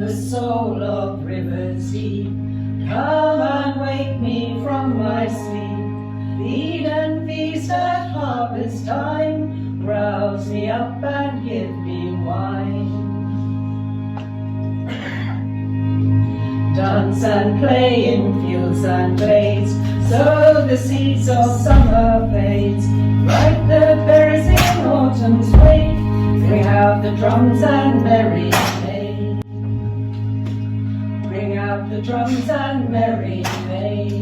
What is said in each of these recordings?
the soul of rivers deep. Come and wake me from my sleep. Feed and feast at harvest time. Rouse me up and give me wine. Dance and play in fields and glades. Sow the seeds of summer fades. Ripe the berries in autumn's wake. Bring out the drums and merry May. Bring out the drums and merry May.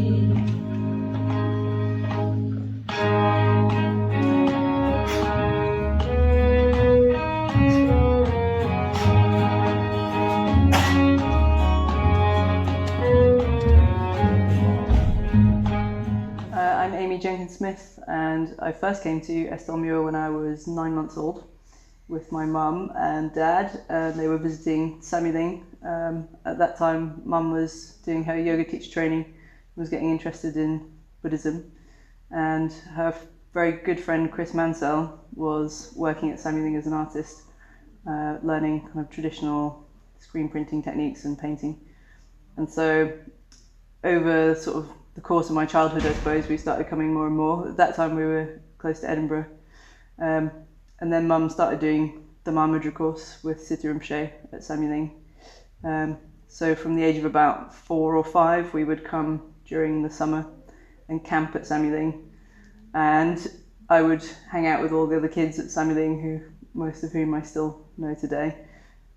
I'm Amy Jenkins-Smith, and I first came to Eskdalemuir when I was 9 months old with my mum and dad, and they were visiting Samueling. At that time, mum was doing her yoga teacher training, was getting interested in Buddhism, and her very good friend Chris Mansell was working at Samueling as an artist, learning kind of traditional screen printing techniques and painting. And so over sort of the course of my childhood, I suppose, we started coming more and more. At that time we were close to Edinburgh. And then mum started doing the Marmudra course with Siddhi Rinpoche at Samueling. So from the age of about 4 or 5, we would come during the summer and camp at Samueling. And I would hang out with all the other kids at Samueling, most of whom I still know today.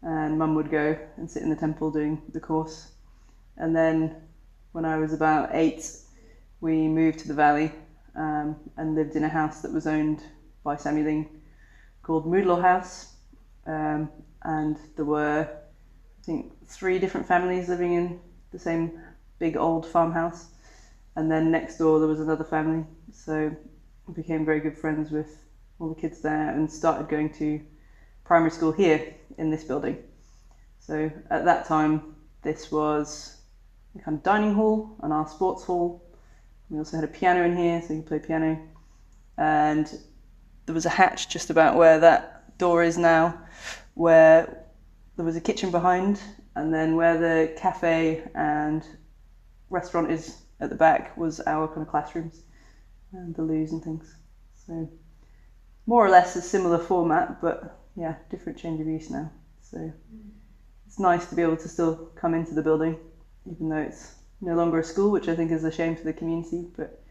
And mum would go and sit in the temple doing the course. And then when I was about 8, we moved to the valley and lived in a house that was owned by Samueling called Moodlaw House. And there were, I think, 3 different families living in the same big old farmhouse. And then next door there was another family. So I became very good friends with all the kids there and started going to primary school here in this building. So at that time, this was the kind of dining hall and our sports hall. We also had a piano in here, so you could play piano. And there was a hatch just about where that door is now, where there was a kitchen behind, and then where the cafe and restaurant is at the back was our kind of classrooms and the loos and things. So more or less a similar format, but yeah, different change of use now. So it's nice to be able to still come into the building, even though it's no longer a school, which I think is a shame for the community, but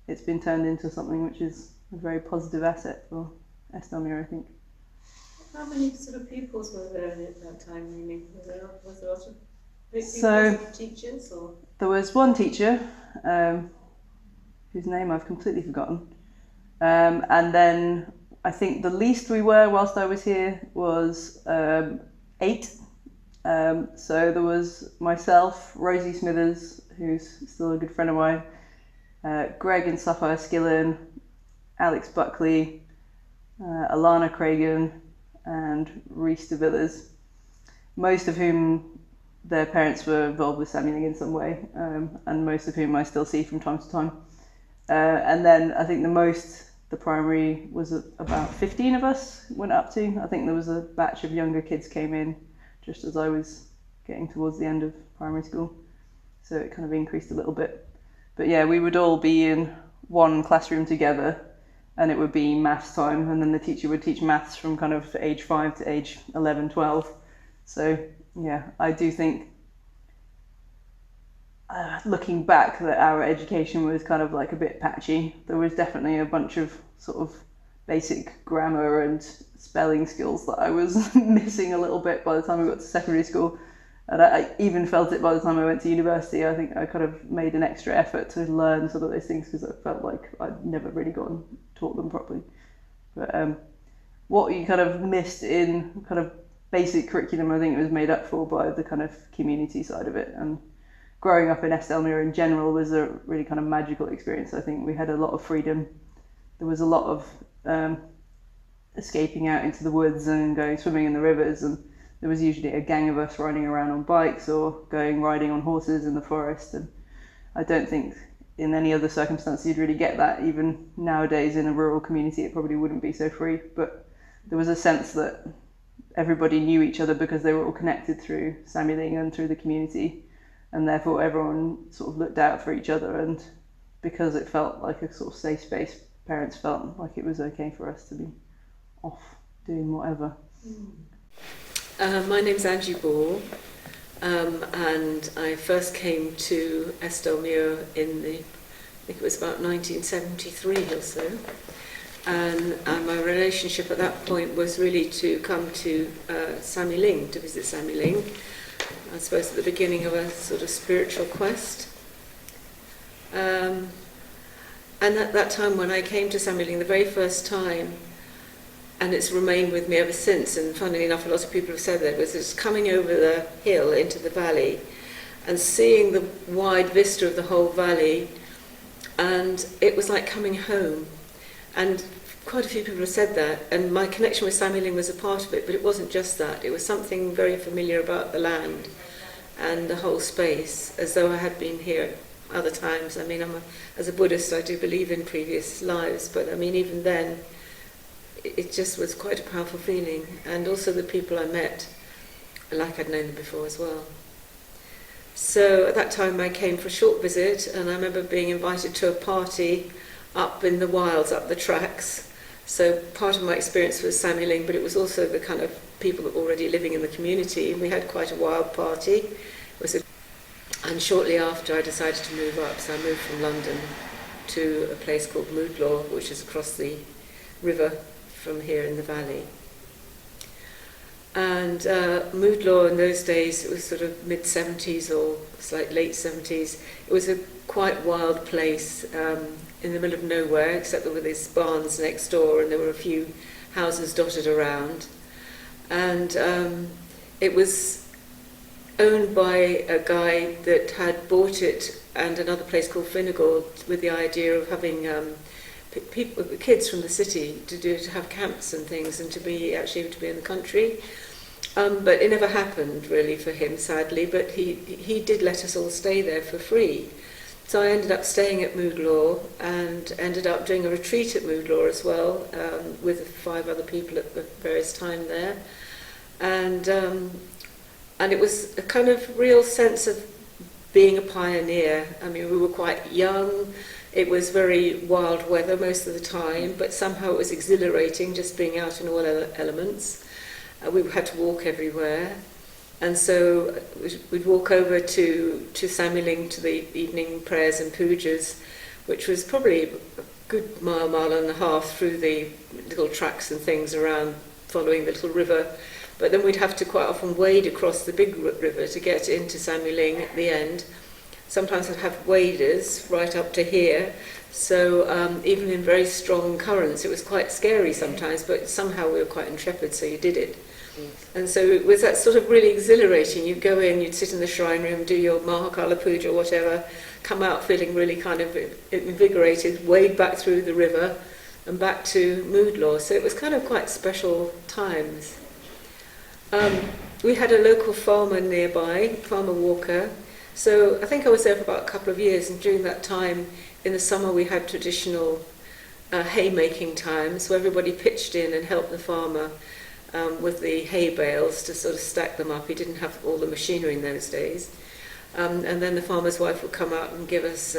it's been turned into something which is a very positive asset for Eskdalemuir, I think. How many sort of pupils were there at that time, Amy? Was there a lot of pupils, teachers? Or? There was one teacher, whose name I've completely forgotten. And then I think the least we were whilst I was here was 8. So there was myself, Rosie Smithers, who's still a good friend of mine, Greg and Sapphire Skillen, Alex Buckley, Alana Cragen, and Reese de Villiers, most of whom their parents were involved with Samueling in some way, and most of whom I still see from time to time. And then I think the primary was about 15 of us went up to. I think there was a batch of younger kids came in just as I was getting towards the end of primary school. So it kind of increased a little bit. But yeah, we would all be in one classroom together, and it would be maths time, and then the teacher would teach maths from kind of age 5 to age 11, 12. So yeah, I do think, looking back, that our education was kind of like a bit patchy. There was definitely a bunch of sort of basic grammar and spelling skills that I was missing a little bit by the time I got to secondary school. And I even felt it by the time I went to university. I think I kind of made an extra effort to learn some of those things because I felt like I'd never really taught them properly. But what you kind of missed in kind of basic curriculum, I think it was made up for by the kind of community side of it. And growing up in Eskdalemuir in general was a really kind of magical experience. I think we had a lot of freedom. There was a lot of escaping out into the woods and going swimming in the rivers, and there was usually a gang of us riding around on bikes or going riding on horses in the forest. And I don't think in any other circumstance you'd really get that. Even nowadays in a rural community it probably wouldn't be so free, but there was a sense that everybody knew each other because they were all connected through Sammy and through the community, and therefore everyone sort of looked out for each other, and because it felt like a sort of safe space, parents felt like it was okay for us to be off doing whatever. My name's Angie Ball, and I first came to Eskdalemuir I think it was about 1973 or so, and my relationship at that point was really to come to to visit Sammy Ling, I suppose at the beginning of a sort of spiritual quest. And at that time when I came to Sammy Ling the very first time, and it's remained with me ever since, and funnily enough a lot of people have said that, was just coming over the hill into the valley and seeing the wide vista of the whole valley, and it was like coming home. And quite a few people have said that, and my connection with Sammy Ling was a part of it, but it wasn't just that. It was something very familiar about the land and the whole space, as though I had been here other times. I mean, as a Buddhist, I do believe in previous lives, but I mean, even then, it just was quite a powerful feeling. And also the people I met, like I'd known them before as well. So at that time I came for a short visit, and I remember being invited to a party up in the wilds, up the tracks. So part of my experience was Sammy Ling, but it was also the kind of people that were already living in the community, and we had quite a wild party. And shortly after I decided to move up, so I moved from London to a place called Moodlaw, which is across the river from here in the valley. And Moodlaw in those days, it was sort of mid-70s or like late 70s. It was a quite wild place in the middle of nowhere, except there were these barns next door and there were a few houses dotted around. And it was owned by a guy that had bought it and another place called Finnegal with the idea of having kids from the city to have camps and things and to be actually able to be in the country. But it never happened really for him, sadly, but he did let us all stay there for free. So I ended up staying at Moodlaw and ended up doing a retreat at Moodlaw as well, with 5 other people at the various time there. And it was a kind of real sense of being a pioneer. I mean, we were quite young. It was very wild weather most of the time, but somehow it was exhilarating just being out in all elements. We had to walk everywhere. And so we'd walk over to Sammy Ling to the evening prayers and pujas, which was probably a good mile and a half through the little tracks and things around following the little river. But then we'd have to quite often wade across the big river to get into Sammy Ling at the end. Sometimes I'd have waders right up to here. So even in very strong currents, it was quite scary sometimes, but somehow we were quite intrepid, so you did it. And so it was that sort of really exhilarating. You'd go in, you'd sit in the shrine room, do your Mahakala puja or whatever, come out feeling really kind of invigorated, wade back through the river and back to Moodlaw. So it was kind of quite special times. We had a local farmer nearby, Farmer Walker. So I think I was there for about a couple of years, and during that time, in the summer, we had traditional haymaking times, so everybody pitched in and helped the farmer with the hay bales to sort of stack them up. He didn't have all the machinery in those days. And then the farmer's wife would come out and give us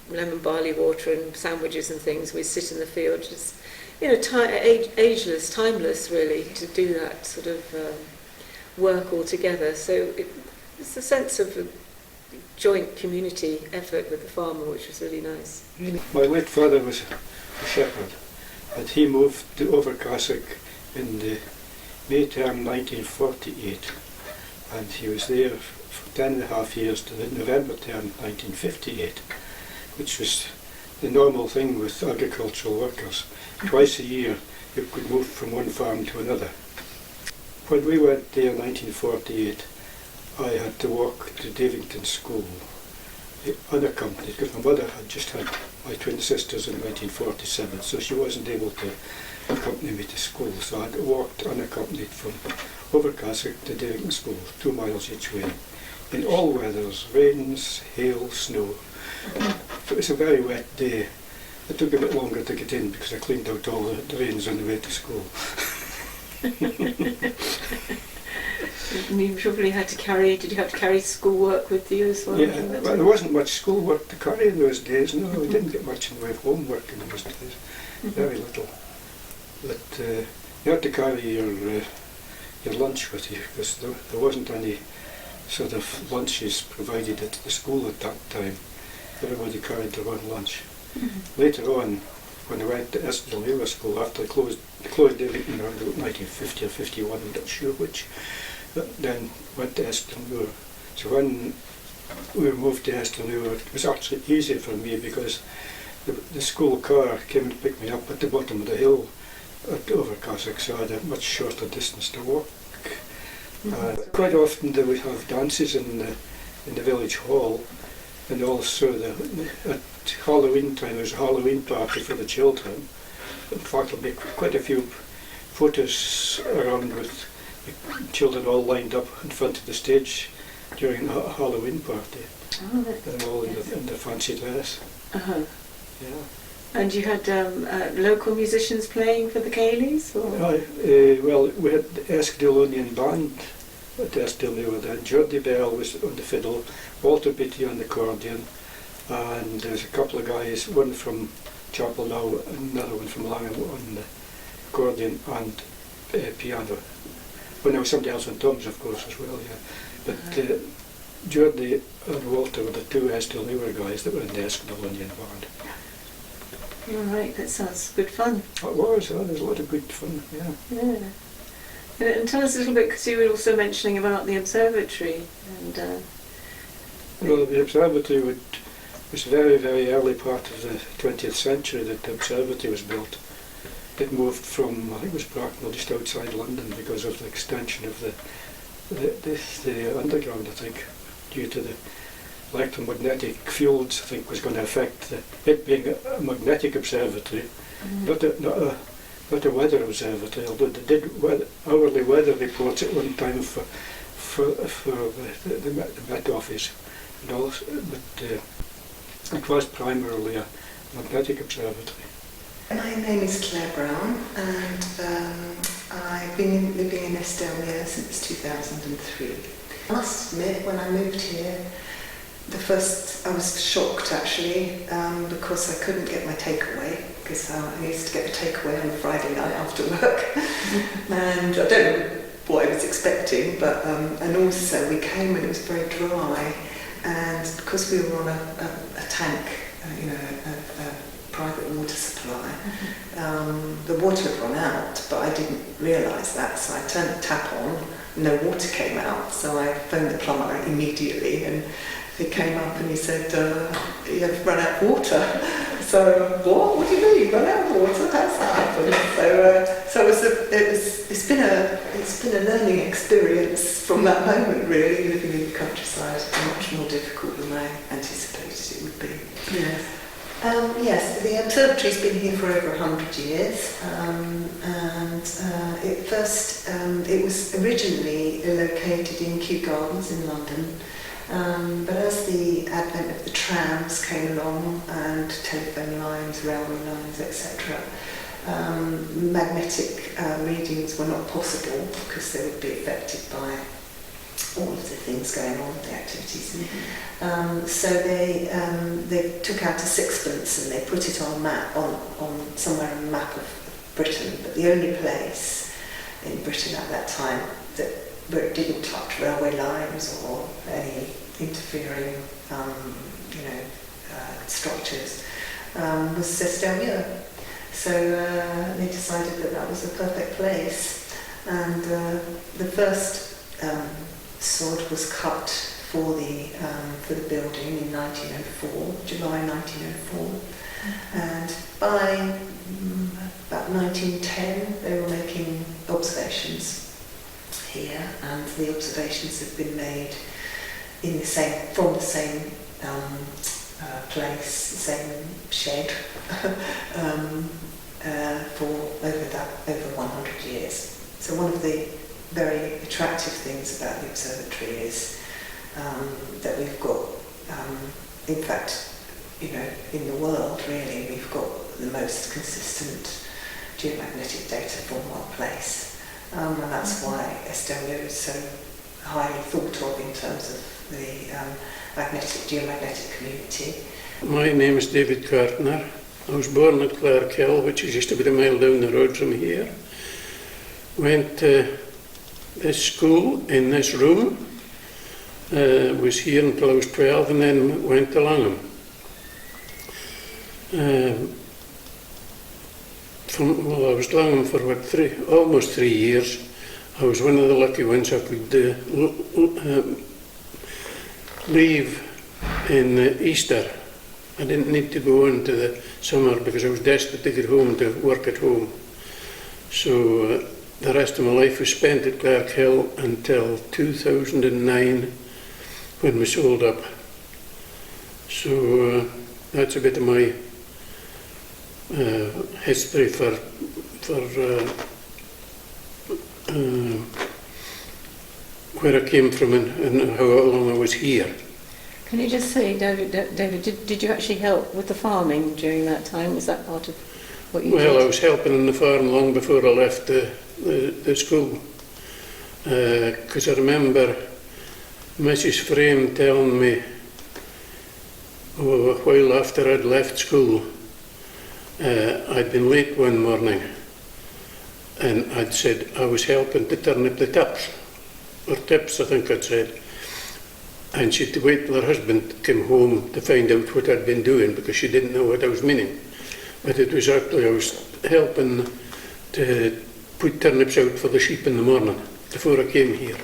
lemon barley water and sandwiches and things. We'd sit in the field, just, ageless, timeless really, to do that sort of work all together. So it's a sense of a joint community effort with the farmer, which was really nice. My late father was a shepherd, and he moved to Overcassock in the May term 1948, and he was there for 10.5 years to the November term 1958, which was the normal thing with agricultural workers. Twice a year you could move from one farm to another. When we went there in 1948, I had to walk to Davington School, unaccompanied, because my mother had just had my twin sisters in 1947, so she wasn't able to accompany me to school, so I had walked unaccompanied from Overcassock to Davington School, 2 miles each way, in all weathers, rains, hail, snow. If it was a very wet day, it took a bit longer to get in because I cleaned out all the drains on the way to school. And you probably had to carry, did you have to carry schoolwork with you as well? Yeah, well, there wasn't much schoolwork to carry in those days, no, we didn't get much in the way of homework in those days, very little. But you had to carry your lunch with you, because there wasn't any sort of lunches provided at the school at that time. Everybody carried their own lunch. Later on, when I went to Eskdalemuir School, after they closed everything around 1950 or 51, I'm not sure which, then went to Eskdalemuir. So when we moved to Eskdalemuir, it was actually easier for me because the school car came and picked me up at the bottom of the hill at Overcassock, so I had a much shorter distance to walk. Quite often they would have dances in the village hall, and also at Halloween time there was a Halloween party for the children. In fact, there'll be quite a few photos around with the children all lined up in front of the stage during the Halloween party. Oh, and all in the fancy dress. Uh-huh. Yeah. And you had local musicians playing for the Cayleys? Well, we had the Eskdalemuir Band at Eskdalemuir then. Geordie Bell was on the fiddle, Walter Beatty on the accordion, and there's a couple of guys, one from Chapel Now, another one from Langham on the accordion and piano. Well, there was somebody else on drums, of course, as well, yeah. But Geordie and Walter were the two Eskdalemuir guys that were in the Eskdalemuir Band. All right, that sounds good fun. It was, there's a lot of good fun, yeah. Yeah. And tell us a little bit, because you were also mentioning about the observatory. And well, the observatory was very, very early part of the 20th century that the observatory was built. It moved from, I think it was Bracknell, just outside London, because of the extension of the underground, I think, due to the electromagnetic fields, I think, was going to affect it being a magnetic observatory, not a weather observatory, although they did hourly weather reports at one time for the Met Office, and also, but it was primarily a magnetic observatory. My name is Claire Brown, and I've been living in Eskdalemuir since 2003. I must admit, when I moved here, I was shocked actually, because I couldn't get my takeaway, because I used to get the takeaway on a Friday night after work, and I don't know what I was expecting, but and also we came and it was very dry, and because we were on a tank, a private water supply, the water had run out, but I didn't realise that, so I turned the tap on, no water came out, so I phoned the plumber immediately, and he came up and he said, you have run out of water. So, what do you mean, run out of water? How's that happened? So it's been a learning experience from that moment, really, living in the countryside. It's much more difficult than I anticipated it would be. yes. Yes, the observatory's been here for over 100 years, and it was originally located in Kew Gardens in London. But as the advent of the trams came along and telephone lines, railway lines, etc., magnetic readings were not possible because they would be affected by all of the things going on, the activities. So they took out a sixpence and they put it on a map, on somewhere on a map of Britain, but the only place in Britain at that time where it didn't touch railway lines or any interfering, structures, was Eskdalemuir. So they decided that was the perfect place, and the first sod was cut for the building in 1904, July 1904, and by about 1910 they were making observations here, and the observations have been made from the same place, the same shed, for over 100 years. So one of the very attractive things about the observatory is that we've got, in fact, in the world really, we've got the most consistent geomagnetic data from one place. And that's why Eskdalemuir is so highly thought of in terms of the geomagnetic community. My name is David Cartner. I was born at Clark Hill, which is just about a mile down the road from here. Went to this school in this room, was here until I was 12, and then went to Langham. I was Langham for almost 3 years. I was one of the lucky ones. I could leave in Easter. I didn't need to go into the summer because I was desperate to get home to work at home. So the rest of my life was spent at Clark Hill until 2009 when we sold up. So that's a bit of my history for where I came from and how long I was here. Can you just say, David, did you actually help with the farming during that time? Was that part of what you did? Well, I was helping on the farm long before I left the school. Because I remember Mrs. Frame telling me a while after I'd left school, I'd been late one morning and I'd said I was helping to turn up the taps, or tips I think I'd said. And she'd wait till her husband came home to find out what I'd been doing because she didn't know what I was meaning. But it was actually I was helping to put turnips out for the sheep in the morning before I came here.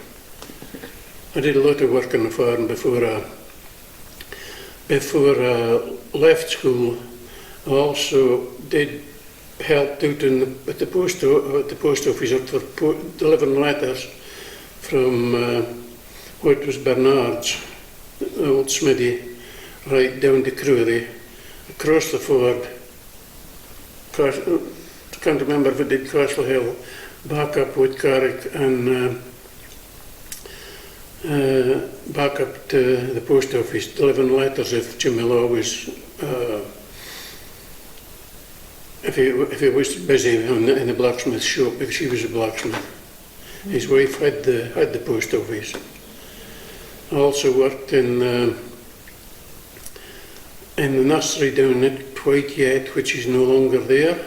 I did a lot of work on the farm before I left school. I also did help out at the post office for delivering letters from what was Bernard's, the old smithy, right down to Crury, across the ford. I can't remember if it did Castle Hill, back up with Carrick and back up to the post office, delivering letters if Jimmy Law was, if he was busy in the blacksmith shop, if she was a blacksmith. His wife had the post office. I also worked in the nursery down at Whiteyet, which is no longer there,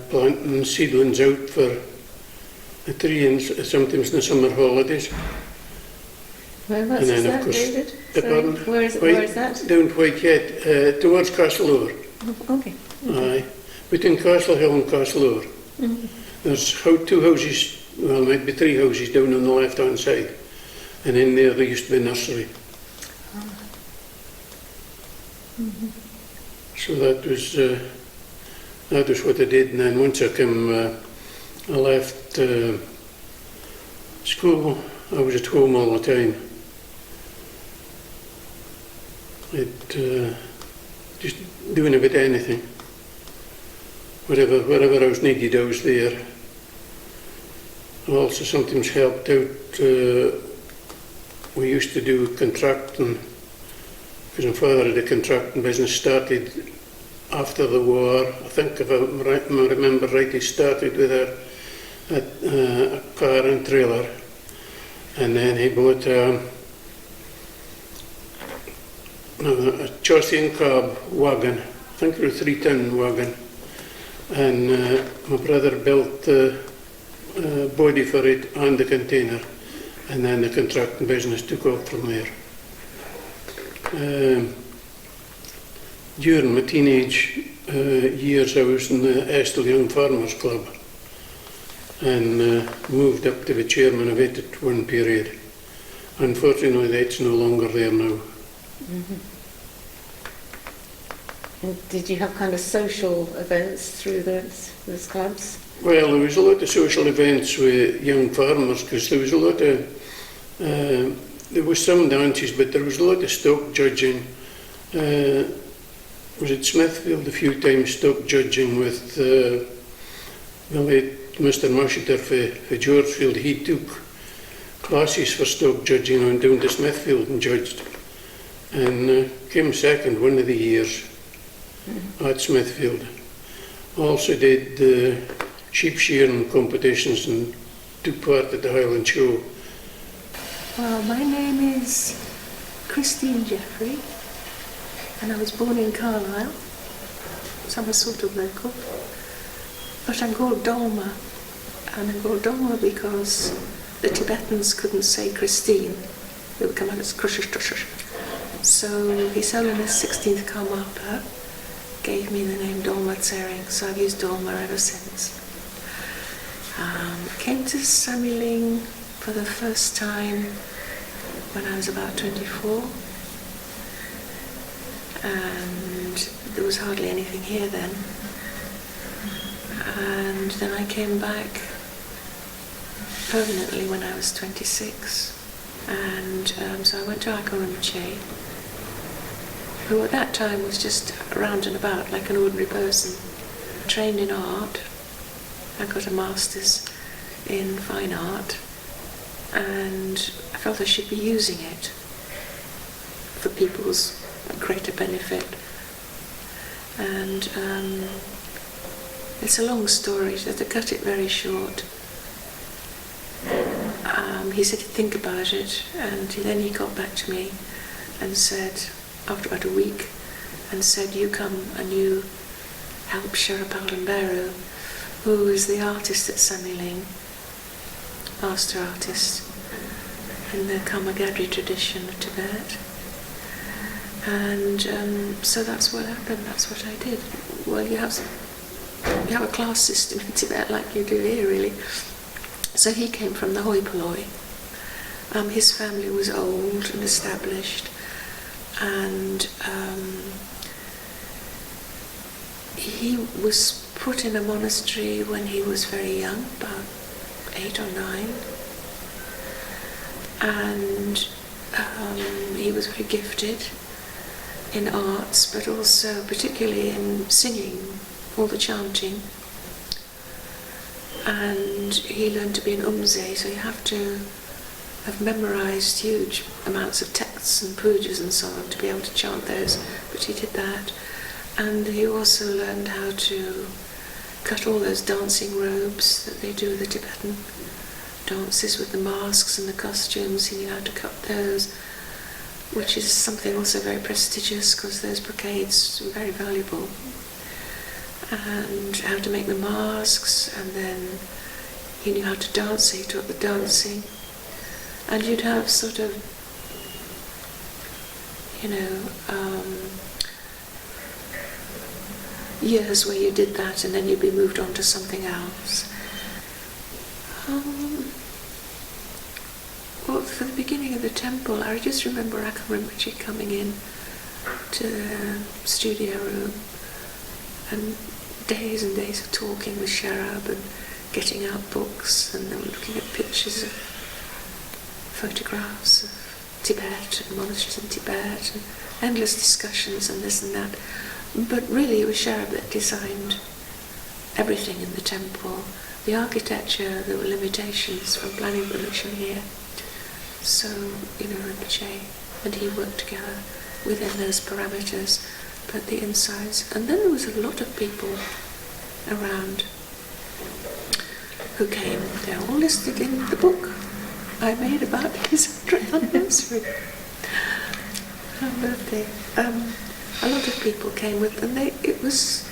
planting seedlings out for the tree and sometimes in the summer holidays. Whereabouts is that, David? Where is that? Down Whiteyet, towards Castlemuir. Oh, okay. Aye, between Castle Hill and Castlemuir. Mm-hmm. There's 2 houses, well, might be 3 houses down on the left-hand side, and in there used to be a nursery. Mm-hmm. So that was what I did, and then once I left school, I was at home all the time. Just doing a bit of anything. Wherever I was needed, I was there. I also sometimes helped out. We used to do contracting, because my father had a contracting business, started after the war. I think if I remember right, he started with a car and trailer, and then he bought a chassis and cab wagon, I think it was a 3-ton wagon, and my brother built the body for it and the container, and then the contracting business took off from there. During my teenage years, I was in the Eskdale Young Farmers Club and moved up to the chairman of it at one period. Unfortunately, that's no longer there now. Mm-hmm. And did you have kind of social events through those clubs? Well, there was a lot of social events with young farmers because there was a lot of, there was some dances, but there was a lot of stock judging. Was at Smithfield a few times, stock judging with the late Mr. Marshiter for Georgefield. He took classes for stock judging and went down to Smithfield and judged, and came second one of the years at Smithfield. Also did sheep shearing competitions and took part at the Highland Show. Well, my name is Christine Jeffrey, and I was born in Carlisle, so I'm a sort of local. But I'm called Dolma, and I'm called Dolma because the Tibetans couldn't say Christine. They would come out as Krushish Trushish. So His Holiness 16th Karmapa gave me the name Dolma Tsering, so I've used Dolma ever since. I came to Samiling for the first time when I was about 24, and there was hardly anything here then. And then I came back permanently when I was 26, and so I went to Akon Rinpoche, who at that time was just around and about like an ordinary person. Trained in art, I got a master's in fine art, and I felt I should be using it for people's greater benefit. And it's a long story, so to cut it very short. He said he'd think about it, and then he got back to me and said, after about a week, and said, you come and you help Sherpa Lamberu, who is the artist at Samiling, master artist in the Kamagadri tradition of Tibet. And so that's what happened, that's what I did. Well, you have a class system in Tibet like you do here, really. So he came from the Hoi Polloi. His family was old and established, and he was put in a monastery when he was very young, about 8 or 9, and he was very gifted in arts, but also particularly in singing, all the chanting. And he learned to be an umze, so you have to have memorized huge amounts of texts and pujas and so on to be able to chant those, but he did that. And he also learned how to cut all those dancing robes that they do, the Tibetan dances with the masks and the costumes. He knew how to cut those, which is something also very prestigious because those brocades were very valuable. And how to make the masks, and then he knew how to dance, so he taught the dancing. And you'd have sort of, years where you did that, and then you'd be moved on to something else. Well, for the beginning of the temple, I just remember Akon Rinpoche coming in to the studio room, and days of talking with Sherab and getting out books, and then looking at pictures of photographs of Tibet and monasteries in Tibet, and endless discussions and this and that. But really it was Sherab that designed everything in the temple. The architecture, there were limitations from planning permission here. So, Rinpoche and he worked together within those parameters. But the insides, and then there was a lot of people around who came. They're all listed in the book I made about his 100th anniversary birthday. A lot of people came with them. It was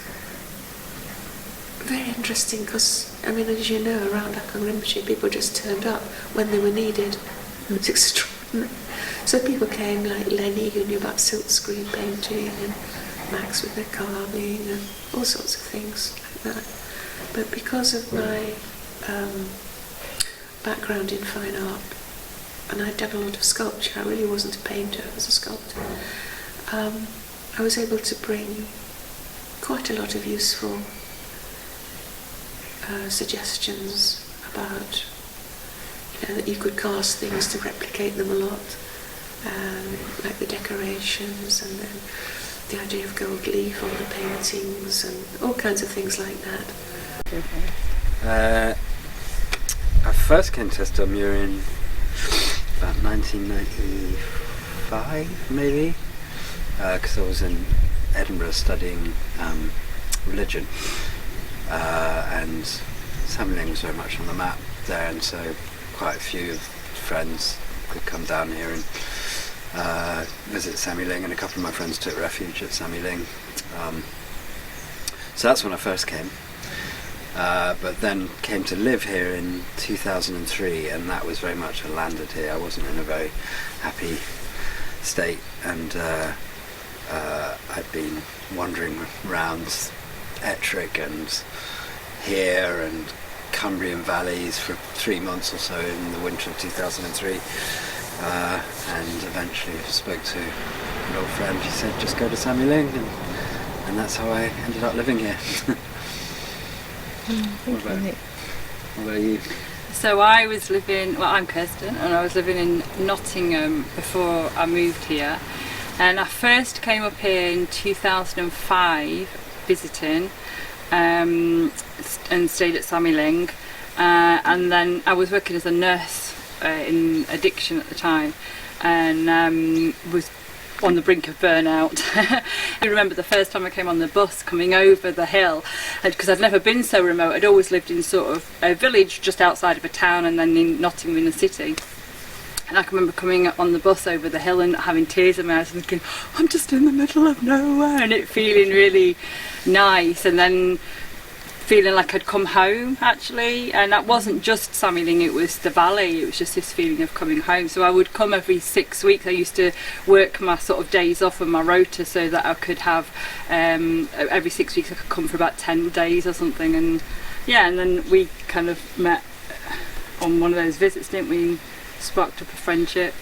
very interesting because, as you know, around Akon Rinpoche, people just turned up when they were needed. It was extraordinary. So people came like Lenny, who knew about silk screen painting, and Max with their carving, and all sorts of things like that. But because of my background in fine art, and I'd done a lot of sculpture, I really wasn't a painter, I was a sculptor, I was able to bring quite a lot of useful suggestions about that you could cast things to replicate them a lot, like the decorations, and then the idea of gold leaf on the paintings, and all kinds of things like that. I first came to Eskdalemuir in about 1995, maybe, because I was in Edinburgh studying religion, and Samling was very much on the map there, and so quite a few friends could come down here and visit Samling, and a couple of my friends took refuge at Samling. So that's when I first came. But then came to live here in 2003, and that was very much I landed here. I wasn't in a very happy state, and I'd been wandering around Ettrick and here and Cumbrian valleys for 3 months or so in the winter of 2003, and eventually spoke to an old friend. He said, just go to Samling, and that's how I ended up living here. What about you? So I was living, well, I'm Kirsten, and I was living in Nottingham before I moved here. And I first came up here in 2005 visiting, and stayed at Samling. And then I was working as a nurse in addiction at the time, and was on the brink of burnout. I remember the first time I came on the bus coming over the hill, because I'd never been so remote. I'd always lived in sort of a village just outside of a town, and then in Nottingham in the city. And I can remember coming on the bus over the hill and having tears in my eyes and thinking, I'm just in the middle of nowhere, and it feeling really nice, and then feeling like I'd come home actually. And that wasn't just Samling, it was the valley. It was just this feeling of coming home. So I would come every 6 weeks. I used to work my sort of days off on my rota so that I could have every 6 weeks I could come for about 10 days or something. And yeah, and then we kind of met on one of those visits, didn't we? Sparked up a friendship.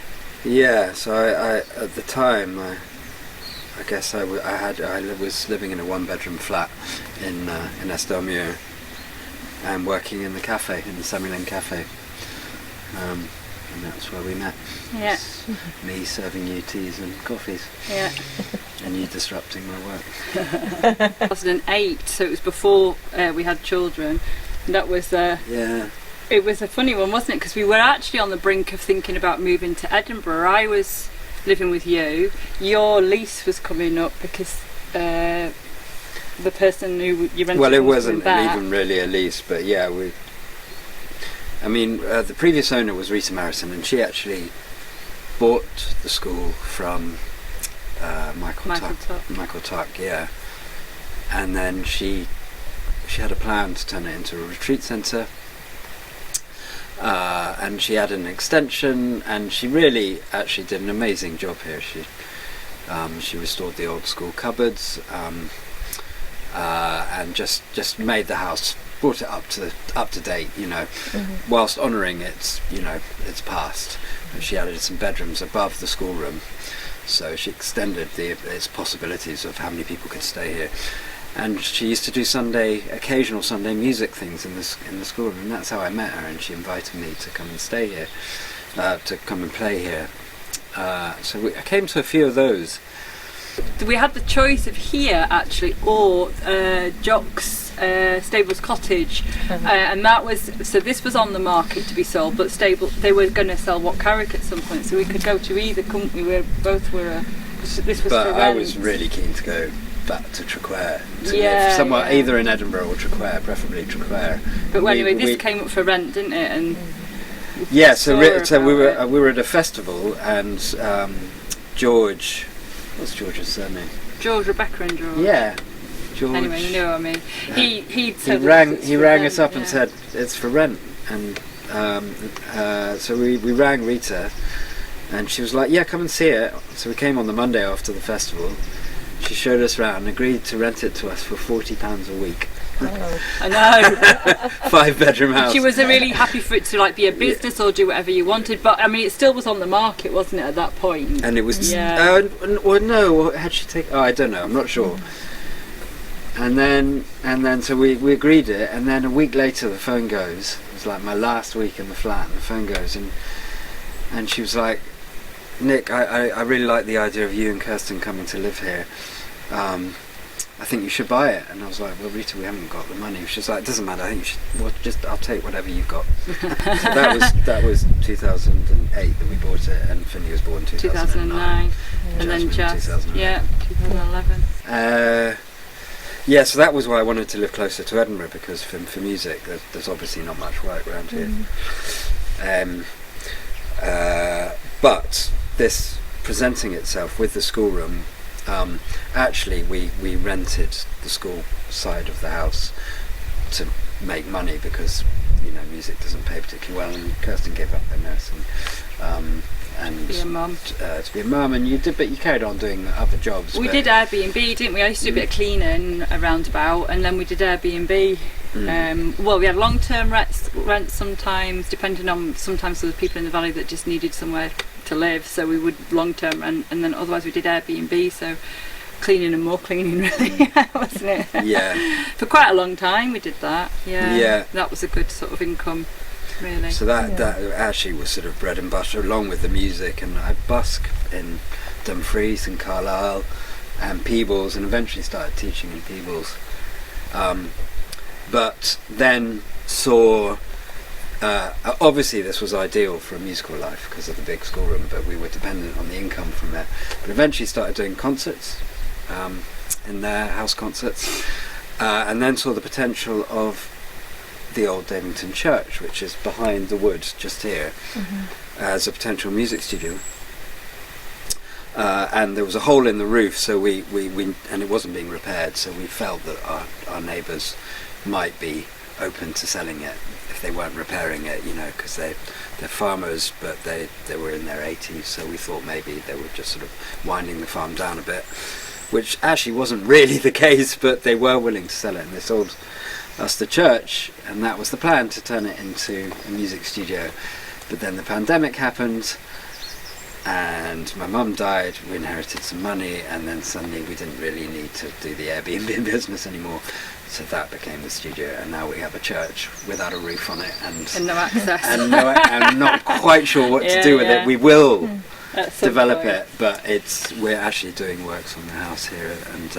Yeah, so I at the time I guess I was living in a 1-bedroom flat in Eskdalemuir, and working in the cafe, in the Samling cafe, and that's where we met. Yeah. Me serving you teas and coffees. Yeah. And you disrupting my work. 2008, so it was before we had children. And that was yeah. It was a funny one, wasn't it? Because we were actually on the brink of thinking about moving to Edinburgh. I was living with you. Your lease was coming up because the person who you rented. Well, it wasn't even really a lease, but yeah, the previous owner was Rita Marison, and she actually bought the school from Michael Tuck, yeah. And then she had a plan to turn it into a retreat centre. And she had an extension, and she really actually did an amazing job here. She restored the old school cupboards, and just made the house, brought it up to date, whilst honouring its past. And she added some bedrooms above the schoolroom, so she extended its possibilities of how many people could stay here. And she used to do occasional Sunday music things in the schoolroom, and that's how I met her. And she invited me to come and stay here, to come and play here. So I came to a few of those. We had the choice of here actually, or Jock's Stables Cottage, and that was this was on the market to be sold, but they were going to sell What Carrick at some point, so we could go to either company. This was. But for I rent. was really keen to go back to Traquair, to Yeah, live somewhere, yeah. either in Edinburgh or Traquair, preferably Traquair. But anyway, this came up for rent, didn't it? And yeah, so we were at a festival, and George, what's George's surname? George, Rebecca, and George. Yeah, George. Anyway, you know what I mean. He rang us up and said it's for rent, and so we rang Rita, and she was like, yeah, come and see it. So we came on the Monday after the festival. She showed us round and agreed to rent it to us for £40 a week. Oh. I know. 5-bedroom house. She was really happy for it to be a business or do whatever you wanted, but I mean it still was on the market, wasn't it, at that point? And it was or no, had she taken? Oh, I don't know. I'm not sure. And then so we agreed it, and then a week later the phone goes. It was like my last week in the flat, and the phone goes, and she was like, Nick, I really like the idea of you and Kirsten coming to live here. I think you should buy it. And I was like, well, Rita, we haven't got the money. She's like, it doesn't matter. I think you should. Well, I'll take whatever you've got. So that was 2008 that we bought it, and Finney was born 2009. And then Jazz, 2011. Yeah, 2011. Yeah, so that was why I wanted to live closer to Edinburgh, because for music there's obviously not much work around here. But this presenting itself with the schoolroom, actually we rented the school side of the house to make money, because music doesn't pay particularly well, and Kirsten gave up her nursing and To be a mum. to be a mum, and you carried on doing other jobs. We did Airbnb, didn't we? I used to do a bit of cleaning around about, and then we did Airbnb. Well, we had long-term rent sometimes, depending on, sometimes there were people in the valley that just needed somewhere to live, so we would long-term rent, and then otherwise we did Airbnb, so cleaning and more cleaning, really, wasn't it? Yeah. For quite a long time we did that. Yeah. That was a good sort of income, really. So that actually was sort of bread and butter, along with the music, and I busk in Dumfries and Carlisle and Peebles, and eventually started teaching in Peebles. But then saw, obviously this was ideal for a musical life because of the big schoolroom, but we were dependent on the income from there. But eventually started doing concerts in their house concerts, and then saw the potential of the old Davington Church, which is behind the wood just here, as a potential music studio. And there was a hole in the roof, so we and it wasn't being repaired, so we felt that our neighbours might be open to selling it if they weren't repairing it, because they're farmers, but they were in their 80s, so we thought maybe they were just sort of winding the farm down a bit, which actually wasn't really the case, but they were willing to sell it, and they sold us the church, and that was the plan, to turn it into a music studio. But then the pandemic happened, and my mum died, we inherited some money, and then suddenly we didn't really need to do the Airbnb business anymore, so that became the studio, and now we have a church without a roof on it, and no access, and I'm not quite sure what to do with it. We will develop point. it, but we're actually doing works on the house here, and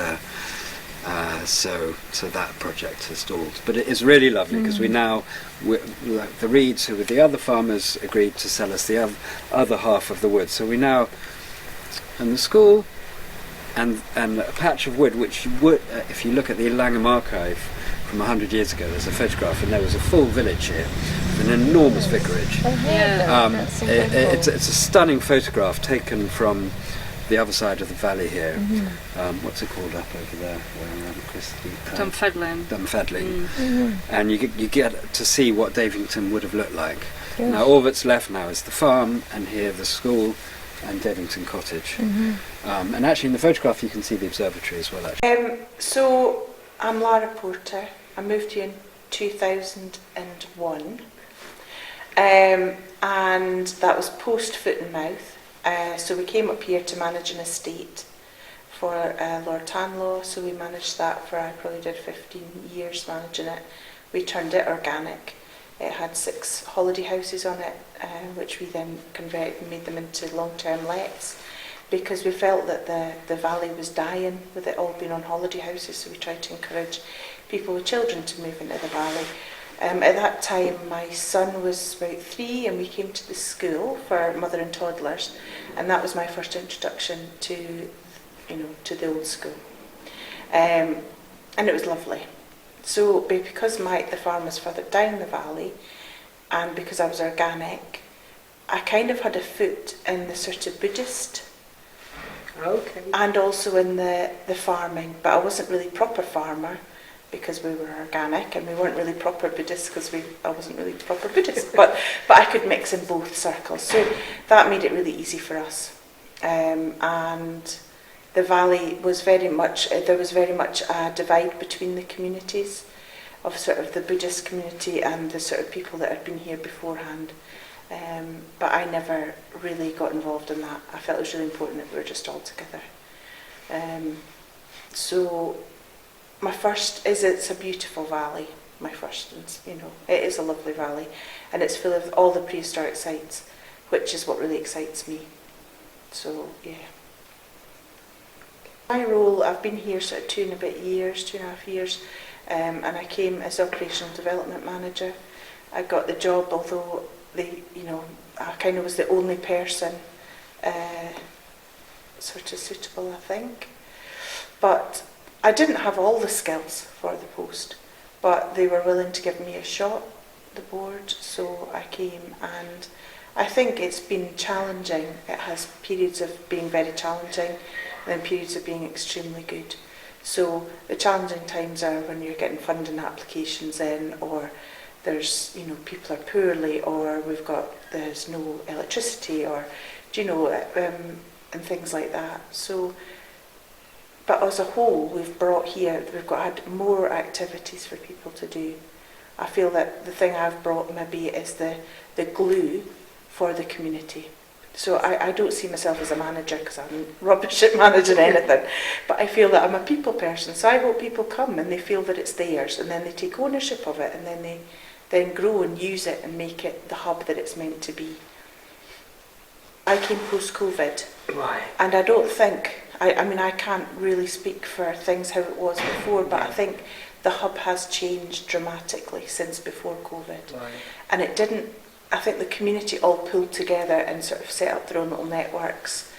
so that project has stalled. But it is really lovely, because like the Reeds, who were the other farmers, agreed to sell us the other half of the wood. So we now, and the school, and a patch of wood, which if you look at the Langham archive from 100 years ago, there's a photograph, and there was a full village here, with an enormous vicarage. It's a stunning photograph taken from the other side of the valley here. What's it called up over there? Dunfermline. And you get to see what Davington would have looked like. Now all that's left now is the farm, and here the school and Davington Cottage. And actually in the photograph you can see the observatory as well, actually. So I'm Lara Porter. I moved here in 2001, and that was post Foot and Mouth. So we came up here to manage an estate for Lord Tanlaw, so we managed that for, I probably did 15 years managing it. We turned it organic. It had 6 holiday houses on it, which we then converted and made them into long-term lets, because we felt that the valley was dying with it all being on holiday houses, so we tried to encourage people with children to move into the valley. At that time my son was about 3, and we came to the school for mother and toddlers, and that was my first introduction to the old school, and it was lovely. So because the farm was further down the valley, and because I was organic, I kind of had a foot in the sort of Buddhist, and also in the farming, but I wasn't really proper farmer because we were organic, and we weren't really proper Buddhist because I wasn't really proper Buddhist, but I could mix in both circles, so that made it really easy for us. And the valley was there was very much a divide between the communities of sort of the Buddhist community and the sort of people that had been here beforehand. But I never really got involved in that. I felt it was really important that we were just all together. So it's a beautiful valley, my first, it is a lovely valley, and it's full of all the prehistoric sites, which is what really excites me. So, yeah. My role, I've been here sort of 2.5 years, and I came as operational development manager. I got the job, although I kind of was the only person sort of suitable, I think. But I didn't have all the skills for the post, but they were willing to give me a shot, the board, so I came, and I think it's been challenging. It has periods of being very challenging and then periods of being extremely good. So the challenging times are when you're getting funding applications in, or there's, you know, people are poorly, or there's no electricity, or, you know, and things like that. So, but as a whole, we've had more activities for people to do. I feel that the thing I've brought maybe is the glue for the community. So I don't see myself as a manager, because I'm rubbish at managing anything, but I feel that I'm a people person, so I hope people come and they feel that it's theirs, and then they take ownership of it, and then they then grow and use it and make it the hub that it's meant to be. I came post-COVID, Right. and I don't think, I mean, I can't really speak for things how it was before, but I think the hub has changed dramatically since before COVID. Right. And it didn't, I think the community all pulled together and sort of set up their own little networks.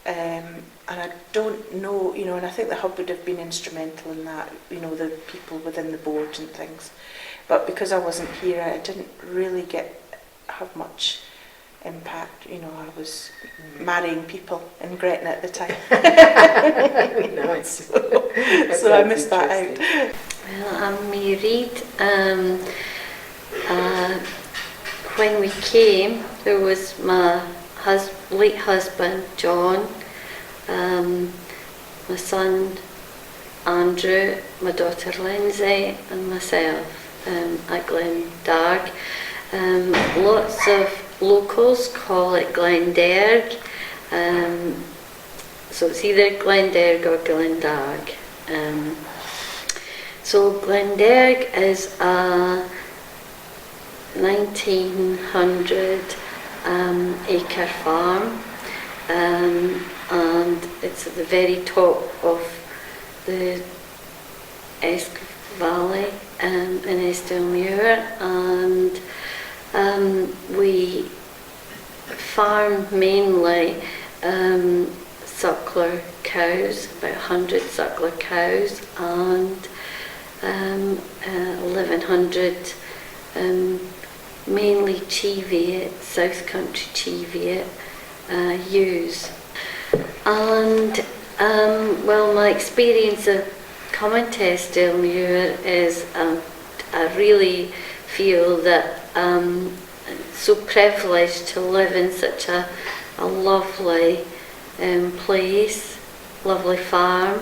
And I don't know, you know, and I think the hub would have been instrumental in that, you know, the people within the board and things. But because I wasn't here, I didn't really have much impact. You know, I was marrying people in Gretna at the time. Nice. So I missed that out. Well, I'm married. When we came, there was my late husband, John, my son, Andrew, my daughter, Lindsay, and myself at Glendarg. Lots of locals call it Glenderg, so it's either Glenderg or Glendarg. So Glenderg is a 1900 acre farm, and it's at the very top of the Eskdalemuir Valley in Eskdalemuir, and we farm mainly suckler cows, about 100 suckler cows, and 1100 mainly Cheviot, South Country Cheviot ewes. And well, my experience of coming to Eskdalemuir is I really feel that I'm so privileged to live in such a lovely place, lovely farm.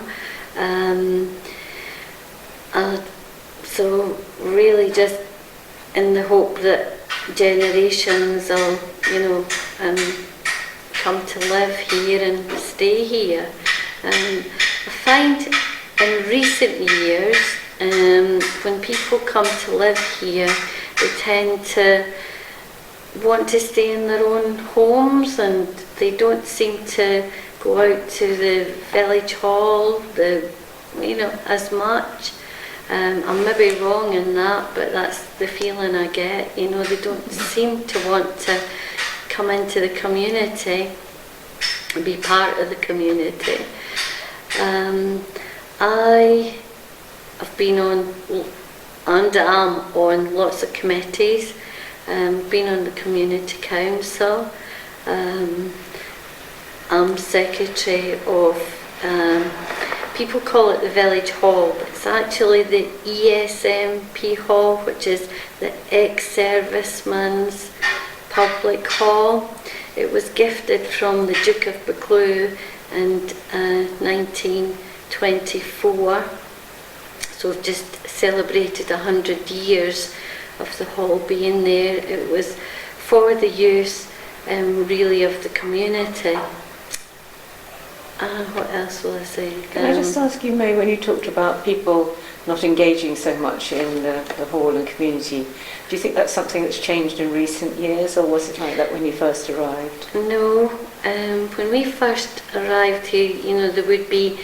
So really just in the hope that generations will, you know, come to live here and stay here. I find in recent years, when people come to live here, they tend to want to stay in their own homes, and they don't seem to go out to the village hall, as much. I'm maybe wrong in that, but that's the feeling I get. You know, they don't seem to want to come into the community and be part of the community. I have been on, and am on lots of committees. Been on the community council. I'm secretary of, people call it the village hall, but it's actually the ESMP hall, which is the ex-servicemen's public hall. It was gifted from the Duke of Buccleuch in 1924. So we've just celebrated 100 years of the hall being there. It was for the use really of the community. What else will I say? Can I just ask you, May, when you talked about people not engaging so much in the hall and community, do you think that's something that's changed in recent years, or was it like that when you first arrived? No, when we first arrived here, you know, there would be,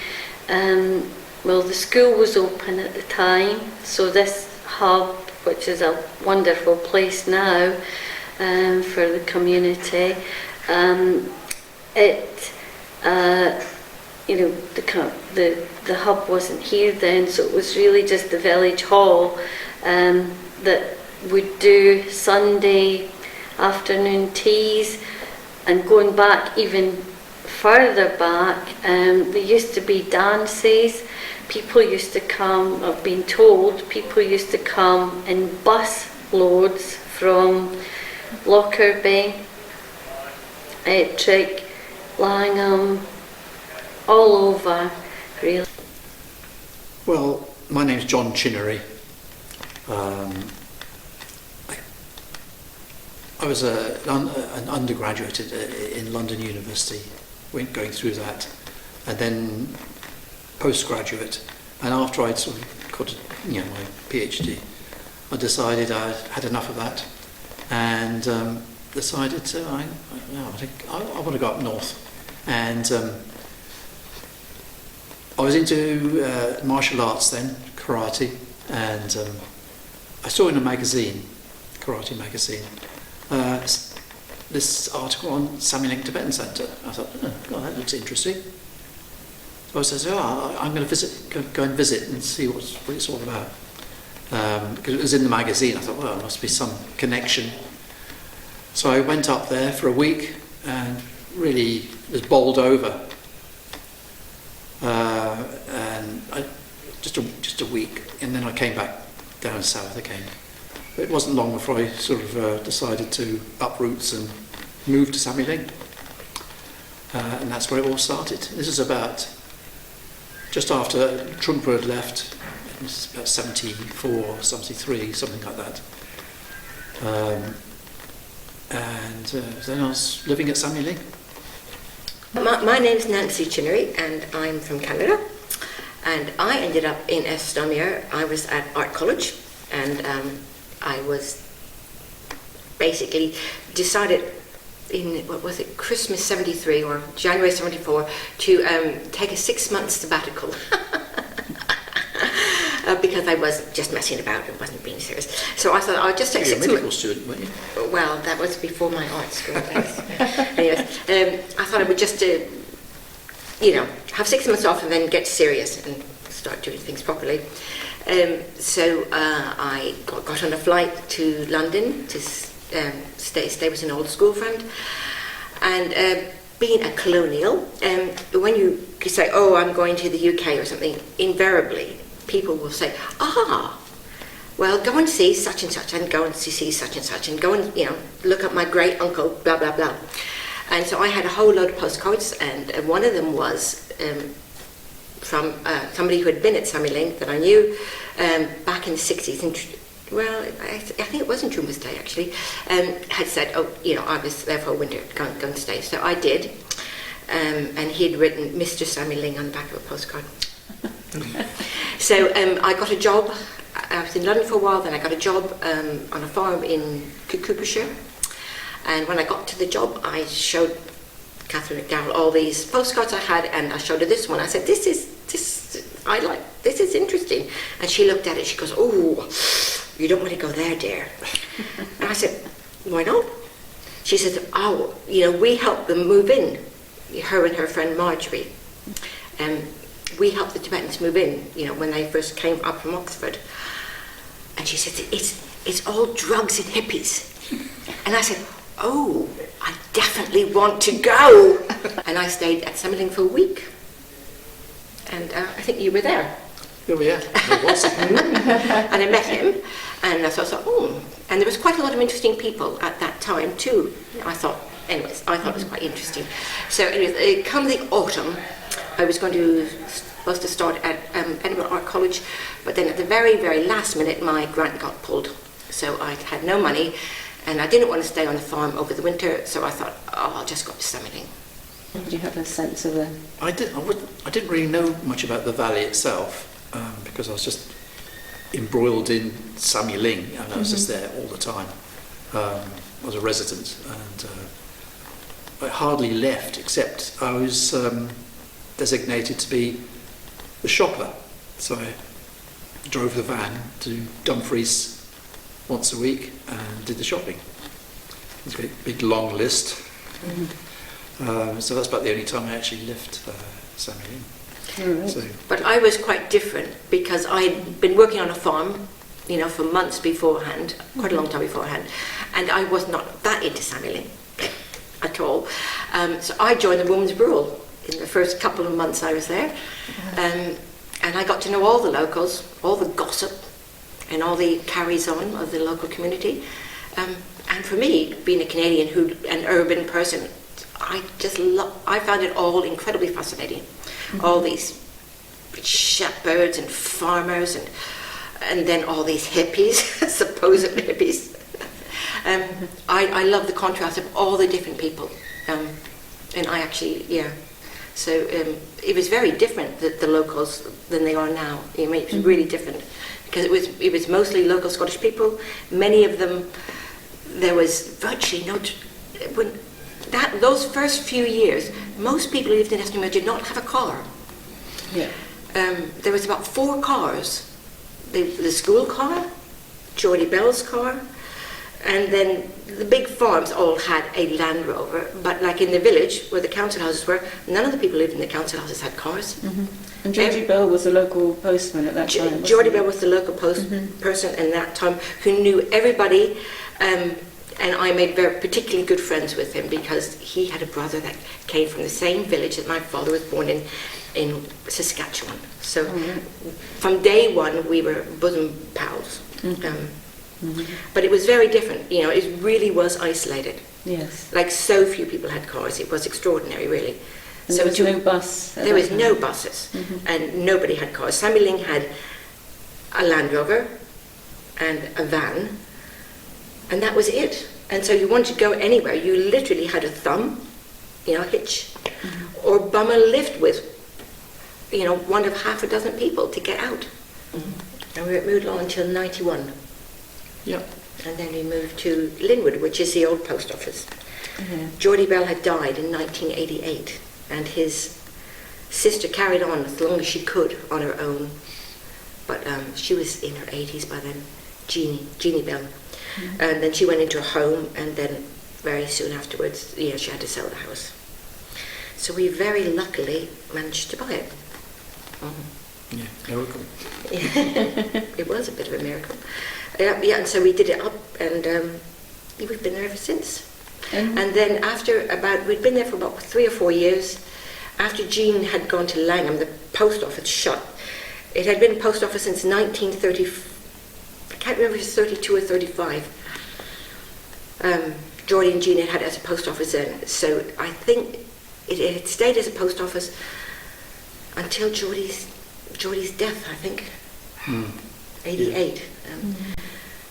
well, the school was open at the time, so this hub, which is a wonderful place now for the community, it you know, the hub wasn't here then, so it was really just the village hall that would do Sunday afternoon teas. And going back even further back, there used to be dances. People used to come, I've been told, people used to come in bus loads from Lockerbie, Ettrick, Langham, all over, really. Well, my name's John Chinnery. I was an undergraduate in London University, going through that, and then postgraduate. And after I'd sort of got my PhD, I decided I had enough of that, and decided I want to go up north. And I was into martial arts then, karate, and I saw in a magazine, karate magazine, this article on Sammy Link Tibetan Centre. I thought, oh, that looks interesting. So I said, I'm going to go and visit and see what it's all about. Because it was in the magazine, I thought, well, there must be some connection. So I went up there for a week and really was bowled over. And just a week, and then I came back down south again. It wasn't long before I sort of decided to uproot and move to Sammy Link. And that's where it all started. This is about just after Trungpa had left. It was about 74, 73, something like that. And then I was living at Sammy Link. My name's Nancy Chinnery, and I'm from Canada. And I ended up in Eskdalemuir. I was at art college, and I was basically decided in, Christmas 73 or January 74 to take a 6-month sabbatical. Because I was just messing about and wasn't being serious. So I thought I'd just take 6 months. You're a medical student, weren't you? Well, that was before my art school days. Anyways, I thought I would just, have 6 months off and then get serious and start doing things properly. So I got on a flight to London to stay with an old school friend. And being a colonial, when you say, oh, I'm going to the UK or something, invariably people will say, well, go and see such and such, and go and see such and such, and go and, look up my great uncle, blah, blah, blah. And so I had a whole load of postcards, and one of them was from somebody who had been at Sammy Link that I knew back in the 60s, and I think it was in Trungpa's Day actually, had said, I was there for a winter, go and stay. So I did, and he had written Mr. Sammy Link on the back of a postcard. So I got a job. I was in London for a while, then I got a job on a farm in Coopershire. And when I got to the job, I showed Catherine McDowell all these postcards I had, and I showed her this one. I said, this is interesting. And she looked at it, she goes, oh, you don't want to go there, dear. And I said, why not? She said, we helped them move in, her and her friend Marjorie. We helped the Tibetans move in, when they first came up from Oxford. And she said, it's all drugs and hippies. And I said, oh, I definitely want to go. And I stayed at Sammy Link for a week. And I think you were there. Oh yeah, I was. And I met him, and so I thought, and there was quite a lot of interesting people at that time too. I thought it was quite interesting. So anyways, come the autumn, I was supposed to start at Edinburgh Art College, but then at the very, very last minute, my grant got pulled. So I had no money, and I didn't want to stay on the farm over the winter, so I thought, I'll just go to Sammy Link. Did you have a sense of a... I didn't really know much about the valley itself, because I was just embroiled in Sammy Link, and I was just there all the time. I was a resident, and I hardly left, except I was designated to be the shopper. So I drove the van to Dumfries once a week and did the shopping. It was a big long list. So that's about the only time I actually left Sammy Lynn. So, But I was quite different because I'd been working on a farm, you know, for months beforehand, quite a long time beforehand, and I was not that into Sammy Lynn at all. So I joined the Women's Brule in the first couple of months I was there, and I got to know all the locals, all the gossip, and all the carries-on of the local community. And for me, being a Canadian, an urban person, I found it all incredibly fascinating. All these shepherds and farmers, and then all these hippies, supposed hippies. I love the contrast of all the different people, and I actually, So it was very different, the locals, than they are now. It was really different because it was mostly local Scottish people. Many of them, there was virtually no. Those first few years, most people who lived in Eskdalemuir did not have a car. Yeah. There was about 4 cars. The school car, Geordie Bell's car, and then the big farms all had a Land Rover. But like in the village where the council houses were, none of the people who lived in the council houses had cars. And Geordie Bell was a local postman at that time. Geordie Bell was the local person in that time who knew everybody. And I made particularly good friends with him because he had a brother that came from the same village that my father was born in Saskatchewan. So from day one we were bosom pals. But it was very different, you know, it really was isolated. Yes. Like so few people had cars, it was extraordinary really. And so there was no bus? There was no buses and nobody had cars. Sammy Lynn had a Land Rover and a van, and that was it. And so you wanted to go anywhere, you literally had a thumb, you know, hitch, or bum a lift with, you know, one of half a dozen people to get out. And we moved on until 91. yeah. And then we moved to Linwood, which is the old post office. Geordie Bell had died in 1988, and his sister carried on as long as she could on her own. But she was in her 80s by then, Jeannie Bell. And then she went into a home, and then very soon afterwards, you know, she had to sell the house. So we very luckily managed to buy it. Yeah, miracle. It was a bit of a miracle. And so we did it up, and we've been there ever since. And then we'd been there for about 3 or 4 years. After Jean had gone to Langham, the post office shut. It had been a post office since 1930. I can't remember if it was 32 or 35. Geordie and Jean had it as a post office then. So I think it had stayed as a post office until Geordie's death, I think. 88.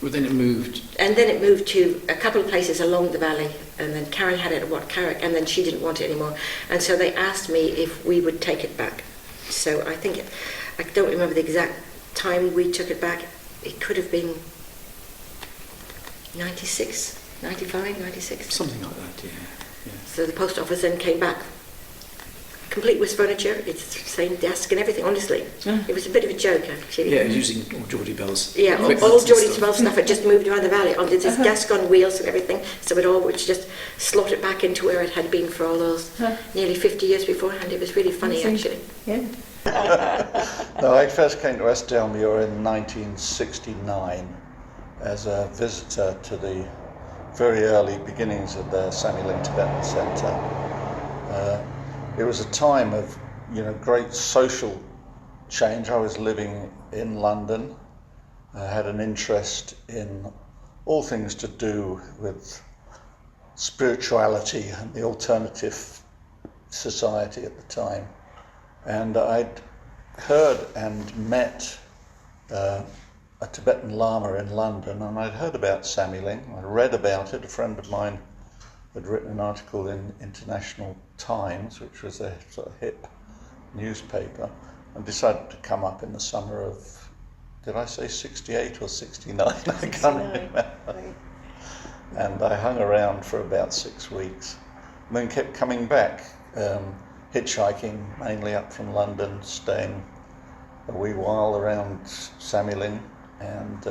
Well, then it moved. And then it moved to a couple of places along the valley, and then Karen had it at Carrick, and then she didn't want it anymore. And so they asked me if we would take it back. So I think, I don't remember the exact time we took it back. It could have been 96, 95, 96. Something like that, yeah. So the post office then came back, complete with furniture, it's the same desk and everything, honestly. It was a bit of a joke, actually. Yeah, using all Geordie Bell's all Geordie Bell's stuff had just moved around the valley onto this desk on wheels and everything, so it all was just slotted back into where it had been for all those nearly 50 years beforehand. It was really funny, actually. Yeah. No, I first came to Eskdalemuir in 1969 as a visitor to the very early beginnings of the Sammy Lynn Tibetan Centre. It was a time of, you know, great social change. I was living in London. I had an interest in all things to do with spirituality and the alternative society at the time. And I'd heard and met a Tibetan Lama in London, and I'd heard about Sammy Lynn. I read about it. A friend of mine had written an article in International Times, which was a sort of hip newspaper, and decided to come up in the summer of, did I say 68 or 69? I can't remember. And I hung around for about 6 weeks, and then kept coming back, hitchhiking mainly up from London, staying a wee while around Sammy Lynn, and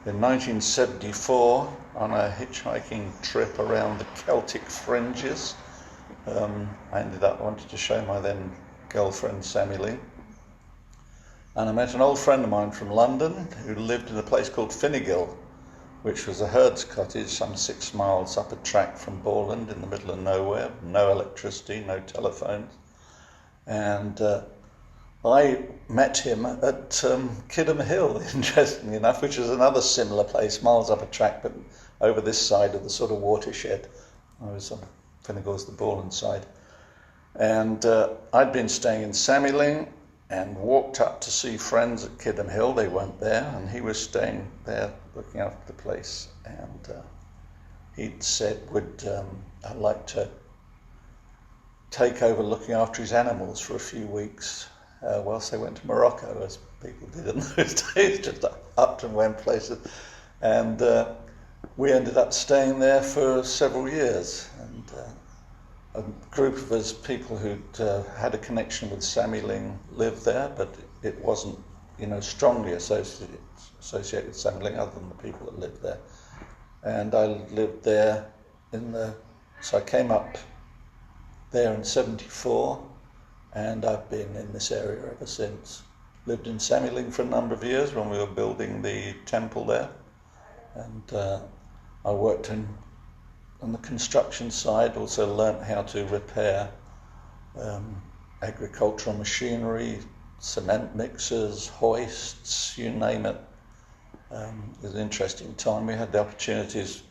in 1974, on a hitchhiking trip around the Celtic fringes, I wanted to show my then girlfriend Sammy Lee. And I met an old friend of mine from London who lived in a place called Finnegill, which was a herd's cottage some 6 miles up a track from Borland in the middle of nowhere, no electricity, no telephones. And I met him at Kidham Hill, interestingly enough, which is another similar place, miles up a track, but over this side of the sort of watershed. I was on Finnegill's the Borland side. And I'd been staying in Sammyling and walked up to see friends at Kidham Hill. They weren't there, and he was staying there looking after the place. And he'd said, I'd like to take over looking after his animals for a few weeks whilst they went to Morocco, as people did in those days, just up and went places. And we ended up staying there for several years. And a group of us, people who'd had a connection with Sammy Ling, lived there, but it wasn't, strongly associated with Sammy Ling, other than the people that lived there. And I lived there so I came up there in 74, and I've been in this area ever since. Lived in Sammy Ling for a number of years when we were building the temple there, and I worked on the construction side, also learnt how to repair agricultural machinery, cement mixers, hoists, you name it. It was an interesting time. We had the opportunities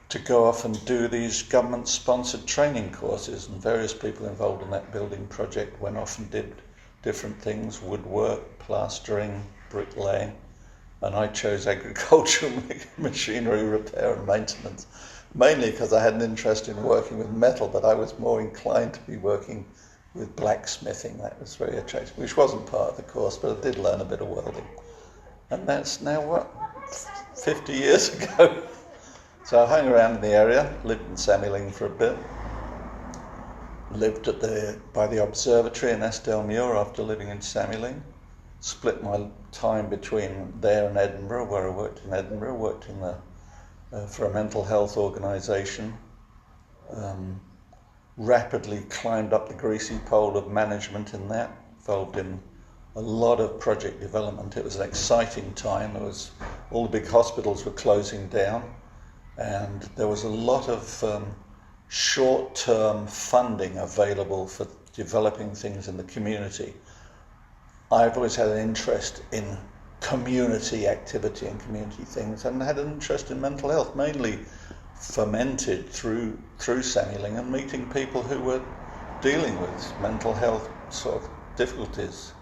to go off and do these government-sponsored training courses, and various people involved in that building project went off and did different things: woodwork, plastering, bricklaying, and I chose agricultural machinery repair and maintenance, mainly because I had an interest in working with metal, but I was more inclined to be working with blacksmithing. That was very attractive, which wasn't part of the course, but I did learn a bit of welding. And that's now, 50 years ago. So I hung around in the area, lived in Sammy Ling for a bit, lived by the observatory in Eskdalemuir after living in Sammy Ling, split my time between there and Edinburgh, where I worked in Edinburgh, worked for a mental health organisation, rapidly climbed up the greasy pole of management in that, involved in a lot of project development. It was an exciting time. All the big hospitals were closing down, and there was a lot of short-term funding available for developing things in the community. I've always had an interest in community activity and community things, and had an interest in mental health, mainly fermented through Sammy Ling and meeting people who were dealing with mental health sort of difficulties.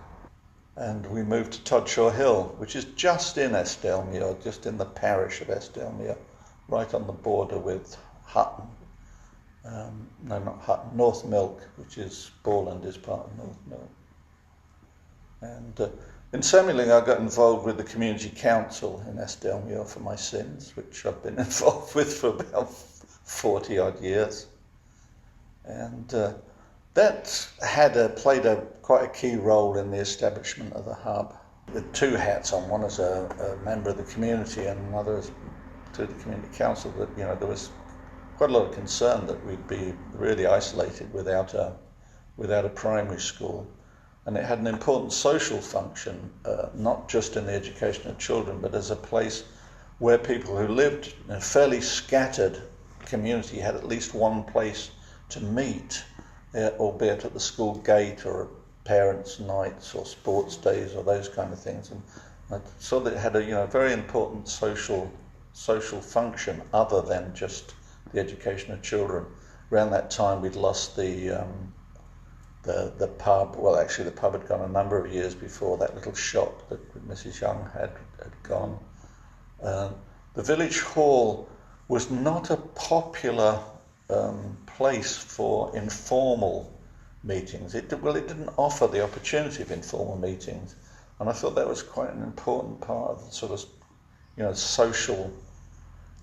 And we moved to Todshaw Hill, which is just in Eskdalemuir, just in the parish of Eskdalemuir, right on the border with Hutton. No, not Hutton, North Milk, which is Borland is part of North Milk. And in Sammy Ling, I got involved with the community council in Eskdalemuir for my sins, which I've been involved with for about 40 odd years. And that played quite a key role in the establishment of the hub, with two hats on, one as a member of the community and another as to the community council. That there was quite a lot of concern that we'd be really isolated without a primary school. And it had an important social function, not just in the education of children, but as a place where people who lived in a fairly scattered community had at least one place to meet, albeit at the school gate or at parents' nights or sports days or those kind of things. And I saw that it had a very important social function other than just the education of children. Around that time, we'd lost the pub. Well, actually, the pub had gone a number of years before. That little shop that Mrs. Young had gone. The village hall was not a popular place for informal meetings. It didn't offer the opportunity of informal meetings, and I thought that was quite an important part of the sort of social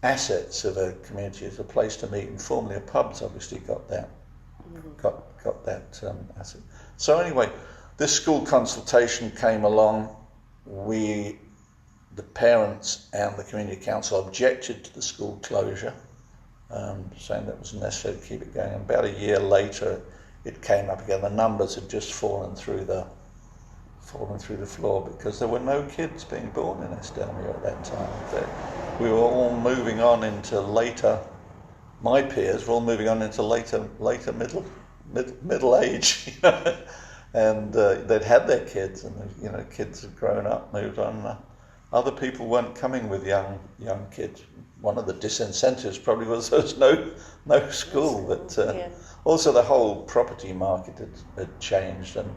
assets of a community, as a place to meet informally. Pubs obviously got that. Got that asset. So anyway, this school consultation came along. The parents and the community council objected to the school closure, saying that it was necessary to keep it going. And about a year later, it came up again. The numbers had just fallen through the floor because there were no kids being born in Eskdalemuir at that time. We were all moving on into later. My peers were all moving on into later middle age, you know, and they'd had their kids, and you know, kids had grown up, moved on. Other people weren't coming with young kids. One of the disincentives probably was there was no school, but also the whole property market had changed, and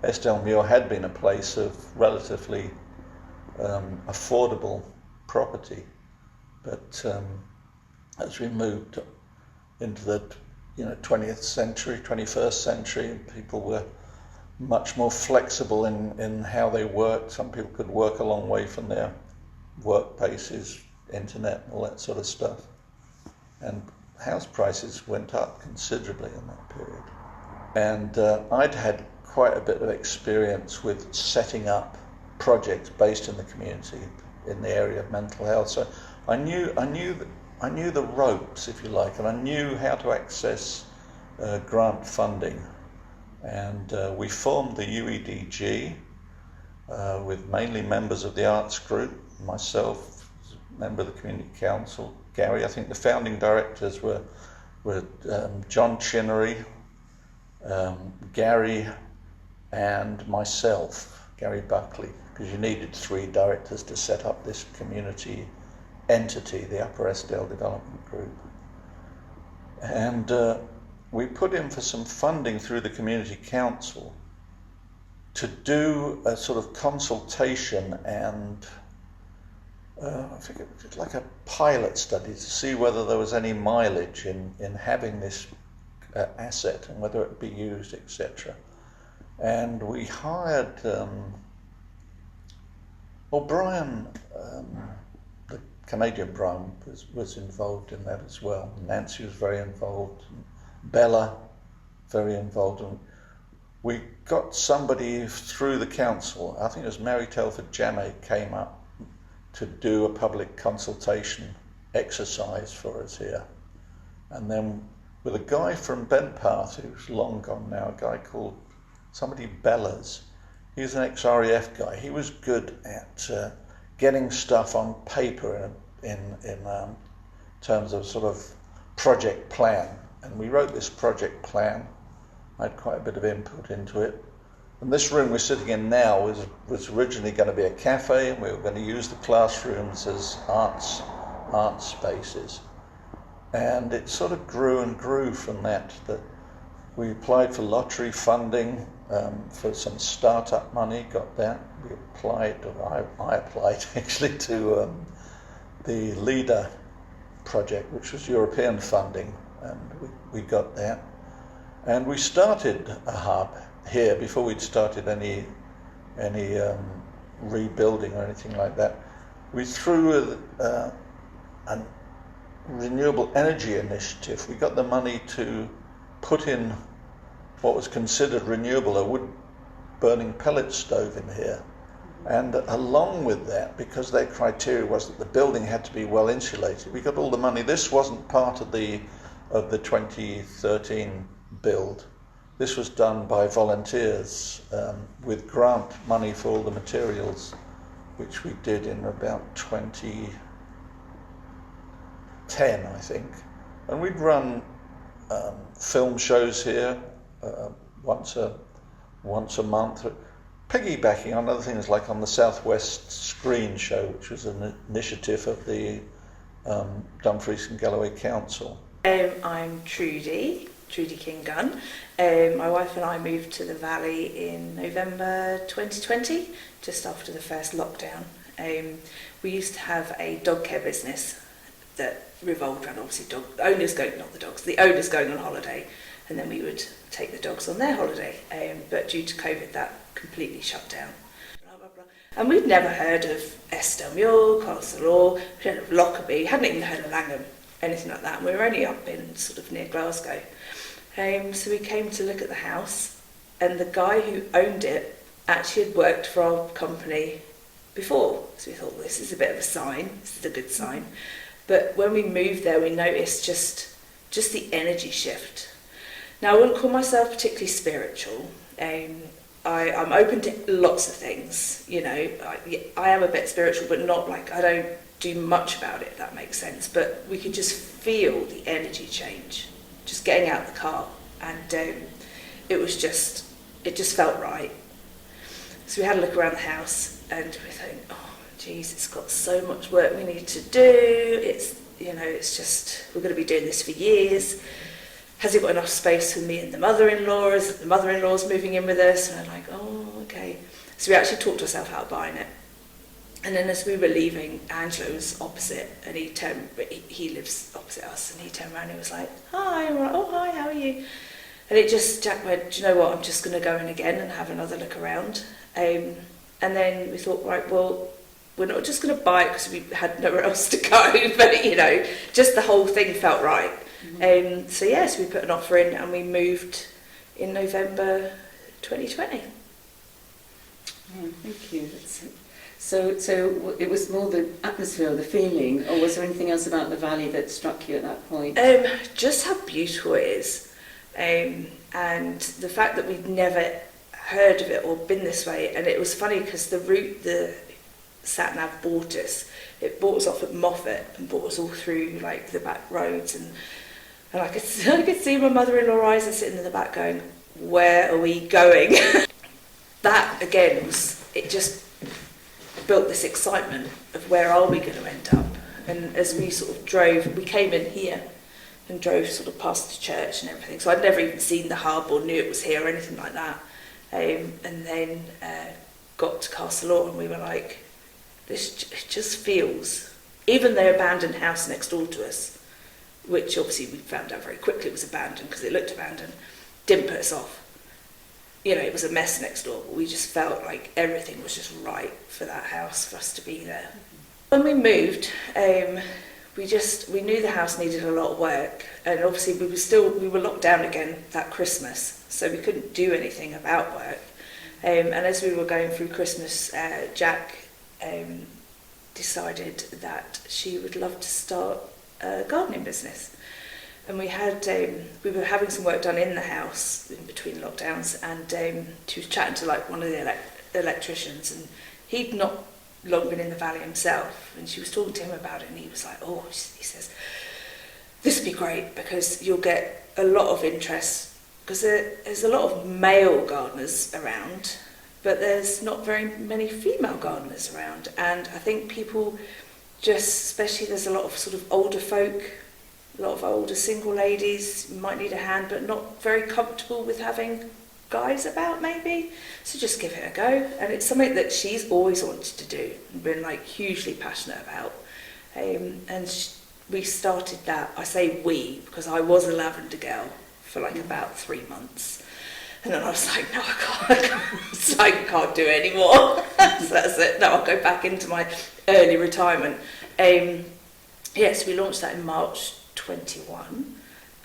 Eskdalemuir had been a place of relatively affordable property, but as we moved into the 20th century, 21st century, people were much more flexible in how they worked. Some people could work a long way from their workplaces, internet, all that sort of stuff. And house prices went up considerably in that period. And I'd had quite a bit of experience with setting up projects based in the community in the area of mental health. So I knew the ropes, if you like, and I knew how to access grant funding. And we formed the UEDG with mainly members of the arts group, myself, member of the community council, Gary. I think the founding directors were John Chinnery, Gary, and myself, Gary Buckley, because you needed 3 directors to set up this community entity, the Upper Eskdale Development Group. And we put in for some funding through the community council to do a sort of consultation and I think it was like a pilot study to see whether there was any mileage in having this asset and whether it would be used, etc. And we hired Brian, the Canadian Brian was involved in that as well. Nancy was very involved. Bella, very involved. And we got somebody through the council, I think it was Mary Telford Jammeh, came up to do a public consultation exercise for us here. And then with a guy from Bentpath, who's long gone now, a guy called somebody Bellas. He's an ex-RAF guy. He was good at getting stuff on paper in terms of sort of project plan. And we wrote this project plan. I had quite a bit of input into it. And this room we're sitting in now was originally going to be a cafe, and we were going to use the classrooms as arts spaces. And it sort of grew and grew from that we applied for lottery funding for some startup money, got that. We applied, or I applied actually to the LEADER project, which was European funding, and we got that. And we started a hub here before we'd started any rebuilding or anything like that. We threw a renewable energy initiative. We got the money to put in what was considered renewable, a wood burning pellet stove in here. And along with that, because their criteria was that the building had to be well insulated, we got all the money. This wasn't part of the 2013 build. This was done by volunteers with grant money for all the materials, which we did in about 2010, I think. And we'd run film shows here once a month, piggybacking on other things like on the Southwest Screen Show, which was an initiative of the Dumfries and Galloway Council. I'm Trudy King-Gunn. My wife and I moved to the Valley in November 2020, just after the first lockdown. We used to have a dog care business that revolved around obviously the owners going on holiday, and then we would take the dogs on their holiday. But due to COVID, that completely shut down. Blah, blah, blah. And we'd never heard of Eskdalemuir, Castlelaw, we'd heard of Lockerbie, hadn't even heard of Langham, anything like that. And we were only up in sort of near Glasgow. So we came to look at the house, and the guy who owned it actually had worked for our company before. So we thought, well, this is a bit of a sign, this is a good sign. But when we moved there, we noticed just the energy shift. Now, I wouldn't call myself particularly spiritual. I'm open to lots of things, you know. I am a bit spiritual, but not like, I don't do much about it, if that makes sense. But we could just feel the energy change, just getting out of the car. And it just felt right. So we had a look around the house and we thought, oh, geez, it's got so much work we need to do. It's, you know, it's just, we're going to be doing this for years. Has it got enough space for me and the mother-in-law? Is the mother-in-law's moving in with us? And I'm like, oh, okay. So we actually talked ourselves out of buying it. And then as we were leaving, Angelo was opposite, and he lives opposite us, and he turned around and he was like, hi. And we're like, oh, hi, how are you? And Jack went, do you know what, I'm just going to go in again and have another look around. And then we thought, right, well, we're not just going to buy it because we had nowhere else to go, but, you know, just the whole thing felt right. So yes, we put an offer in and we moved in November 2020. Thank you. So it was more the atmosphere, the feeling, or was there anything else about the valley that struck you at that point? Just how beautiful it is, and the fact that we'd never heard of it or been this way. And it was funny because the route the sat nav brought us, it brought us off at Moffat and brought us all through like the back roads, and I could see my mother-in-law eyes are sitting in the back going, where are we going? That again it just built this excitement of where are we going to end up. And as we sort of drove, we came in here and drove sort of past the church and everything, so I'd never even seen the hub or knew it was here or anything like that. And then got to Castle Law and we were like, it just feels, even the abandoned house next door to us, which obviously we found out very quickly was abandoned because it looked abandoned, didn't put us off. You know, it was a mess next door, but we just felt like everything was just right for that house, for us to be there. When we moved, we knew the house needed a lot of work, and obviously we were locked down again that Christmas, so we couldn't do anything about work. And as we were going through Christmas, Jack decided that she would love to start a gardening business. And we were having some work done in the house in between lockdowns, and she was chatting to like one of the electricians, and he'd not long been in the valley himself, and she was talking to him about it, and he was like, oh, he says, this would be great because you'll get a lot of interest, because there's a lot of male gardeners around, but there's not very many female gardeners around. And I think people especially there's a lot of sort of older folk, a lot of older single ladies might need a hand, but not very comfortable with having guys about maybe. So just give it a go. And it's something that she's always wanted to do and been like hugely passionate about. We started that, I say we, because I was a lavender girl for like about 3 months. And then I was like, no, I can't do it anymore. So that's it. No, I'll go back into my early retirement. Yes, we launched that in March 21,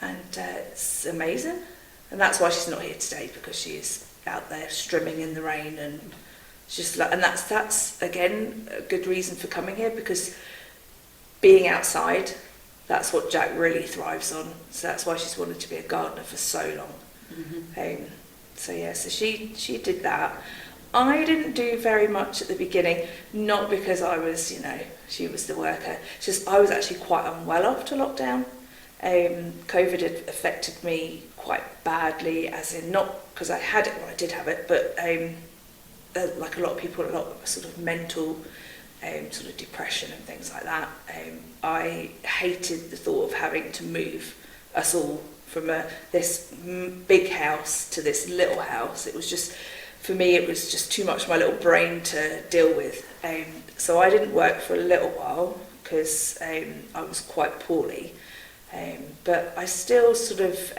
and it's amazing. And that's why she's not here today, because she is out there strimming in the rain, and just like, and that's again a good reason for coming here, because being outside, that's what Jack really thrives on. So that's why she's wanted to be a gardener for so long. Mm-hmm. So she did that. I didn't do very much at the beginning, not because I was, she was the worker. It's just I was actually quite unwell after lockdown. COVID had affected me quite badly, as in not because I had it, well I did have it, but like a lot of people, a lot of sort of mental sort of depression and things like that. I hated the thought of having to move us all from this big house to this little house. It was just, for me, it was just too much for my little brain to deal with. So I didn't work for a little while because I was quite poorly. But I still sort of,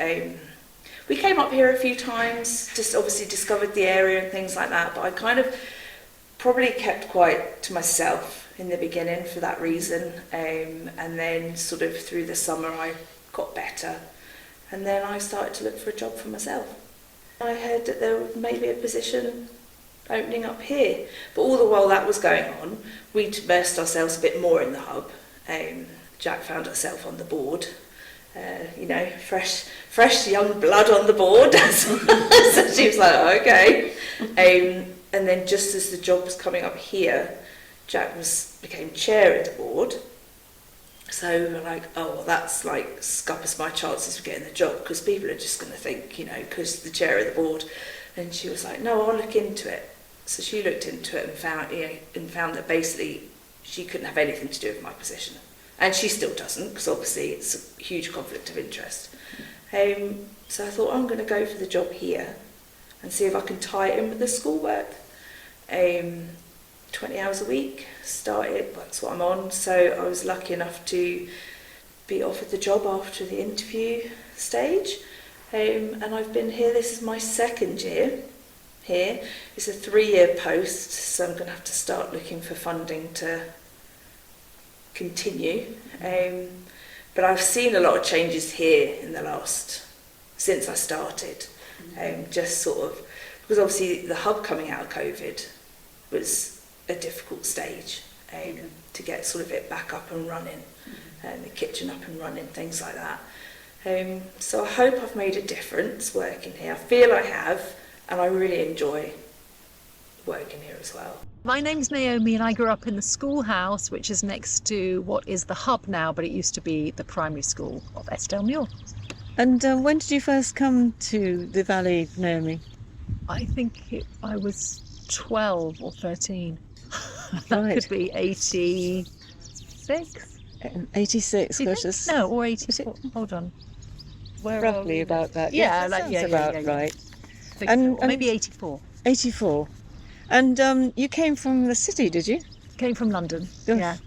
we came up here a few times, just obviously discovered the area and things like that, but I kind of probably kept quite to myself in the beginning for that reason. And then sort of through the summer I got better. And then I started to look for a job for myself. I heard that there was maybe a position opening up here. But all the while that was going on, we'd immersed ourselves a bit more in the hub. Jack found herself on the board. You know, fresh young blood on the board. So she was like, okay. And then just as the job was coming up here, Jack became chair of the board. So we were like, oh, well, that's like scuppers my chances of getting the job, because people are just going to think, you know, because the chair of the board. And she was like, no, I'll look into it. So she looked into it and found that basically she couldn't have anything to do with my position. And she still doesn't, because obviously it's a huge conflict of interest. So I thought, I'm going to go for the job here and see if I can tie it in with the schoolwork. 20 hours a week, started, that's what I'm on. So I was lucky enough to be offered the job after the interview stage. And I've been here, this is my second year here. It's a 3-year post, so I'm going to have to start looking for funding to continue. But I've seen a lot of changes here in the since I started. Just sort of, because obviously the hub coming out of COVID was a difficult stage to get sort of it back up and running, the kitchen up and running, things like that. So I hope I've made a difference working here. I feel I have, and I really enjoy working here as well. My name's Naomi, and I grew up in the schoolhouse, which is next to what is the hub now, but it used to be the primary school of Eskdalemuir. And when did you first come to the valley, Naomi? I think I was 12 or 13. That Right. could be 86. 86, gracious. No, or 84. Hold on. Where are Roughly we? about that. Yeah, Yes, that like, sounds yeah, about yeah. right. I think so. Or maybe 84. 84. And you came from the city, did you? Came from London, Gosh. yeah.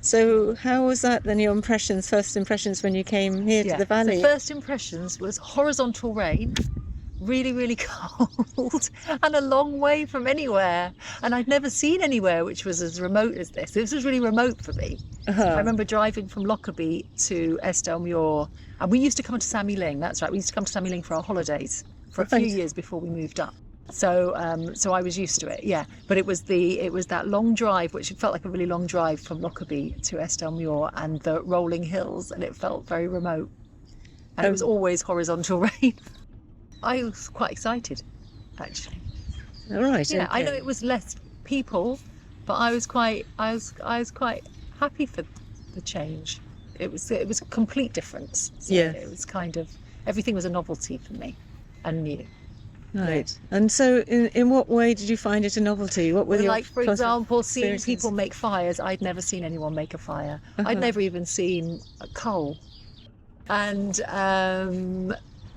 So how was that then, your first impressions when you came here to the valley? So first impressions was horizontal rain, really, really cold, and a long way from anywhere. And I'd never seen anywhere which was as remote as this. This was really remote for me. I remember driving from Lockerbie to Eskdalemuir, and we used to come to Sammy-Ling, that's right, we used to come to Sammy-Ling for our holidays for a few years before we moved up. So I was used to it, yeah. But it was that long drive, which felt like a really long drive from Lockerbie to Eskdalemuir, and the rolling hills, and it felt very remote. And it was always horizontal rain. I was quite excited, actually. All right. Yeah, okay. I know it was less people, but I was quite happy for the change. It was a complete difference. So Yeah. It was kind of, everything was a novelty for me and new. Right. And so in what way did you find it a novelty? What were your Like, for example, seeing experiences? people make fires. I'd never seen anyone make a fire. Uh-huh. I'd never even seen a coal. And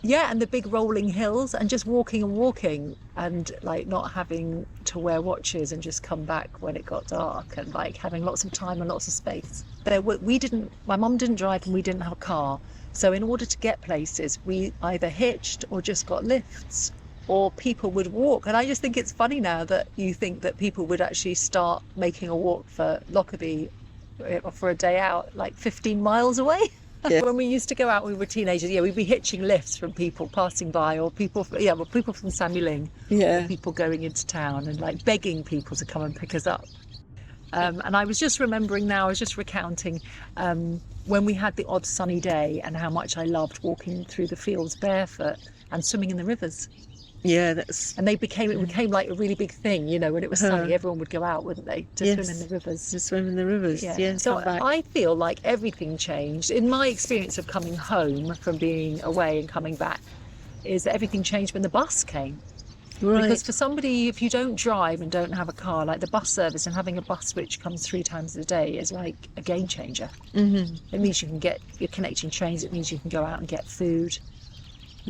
and the big rolling hills, and just walking and like not having to wear watches and just come back when it got dark, and like having lots of time and lots of space. My mum didn't drive and we didn't have a car. So in order to get places, we either hitched or just got lifts, or people would walk. And I just think it's funny now that you think that people would actually start making a walk for Lockerbie for a day out, like 15 miles away. Yeah. When we used to go out, we were teenagers, we'd be hitching lifts from people passing by, or people from Sammy-Ling, Yeah. or people going into town, and like begging people to come and pick us up. And I was just remembering now, I was just recounting when we had the odd sunny day, and how much I loved walking through the fields barefoot and swimming in the rivers. Yeah, And it became like a really big thing, when it was sunny, everyone would go out, wouldn't they, to swim in the rivers. To swim in the rivers, Yeah. So I feel like everything changed. In my experience of coming home from being away and coming back, is that everything changed when the bus came. Right. Because for somebody, if you don't drive and don't have a car, like the bus service, and having a bus which comes 3 times a day is like a game changer. Mm-hmm. It means you're connecting trains, it means you can go out and get food.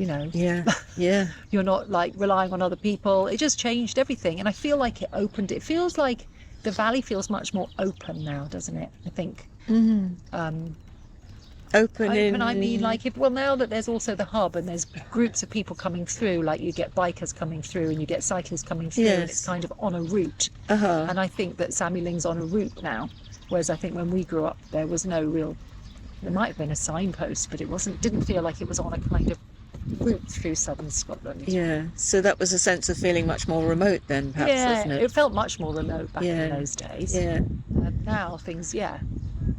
Yeah. You're not like relying on other people. It just changed everything, and I feel like it opened. It feels like the valley feels much more open now, doesn't it? I think. Mm-hmm. Open. I mean, like now that there's also the hub, and there's groups of people coming through. Like you get bikers coming through, and you get cyclists coming through, and it's kind of on a route. And I think that Sammy-Ling's on a route now, whereas I think when we grew up, there was no real. There might have been a signpost, but it didn't feel like it was on a kind of route through southern Scotland. Yeah, so that was a sense of feeling much more remote then, perhaps, wasn't it? It felt much more remote back in those days. Yeah. Now things,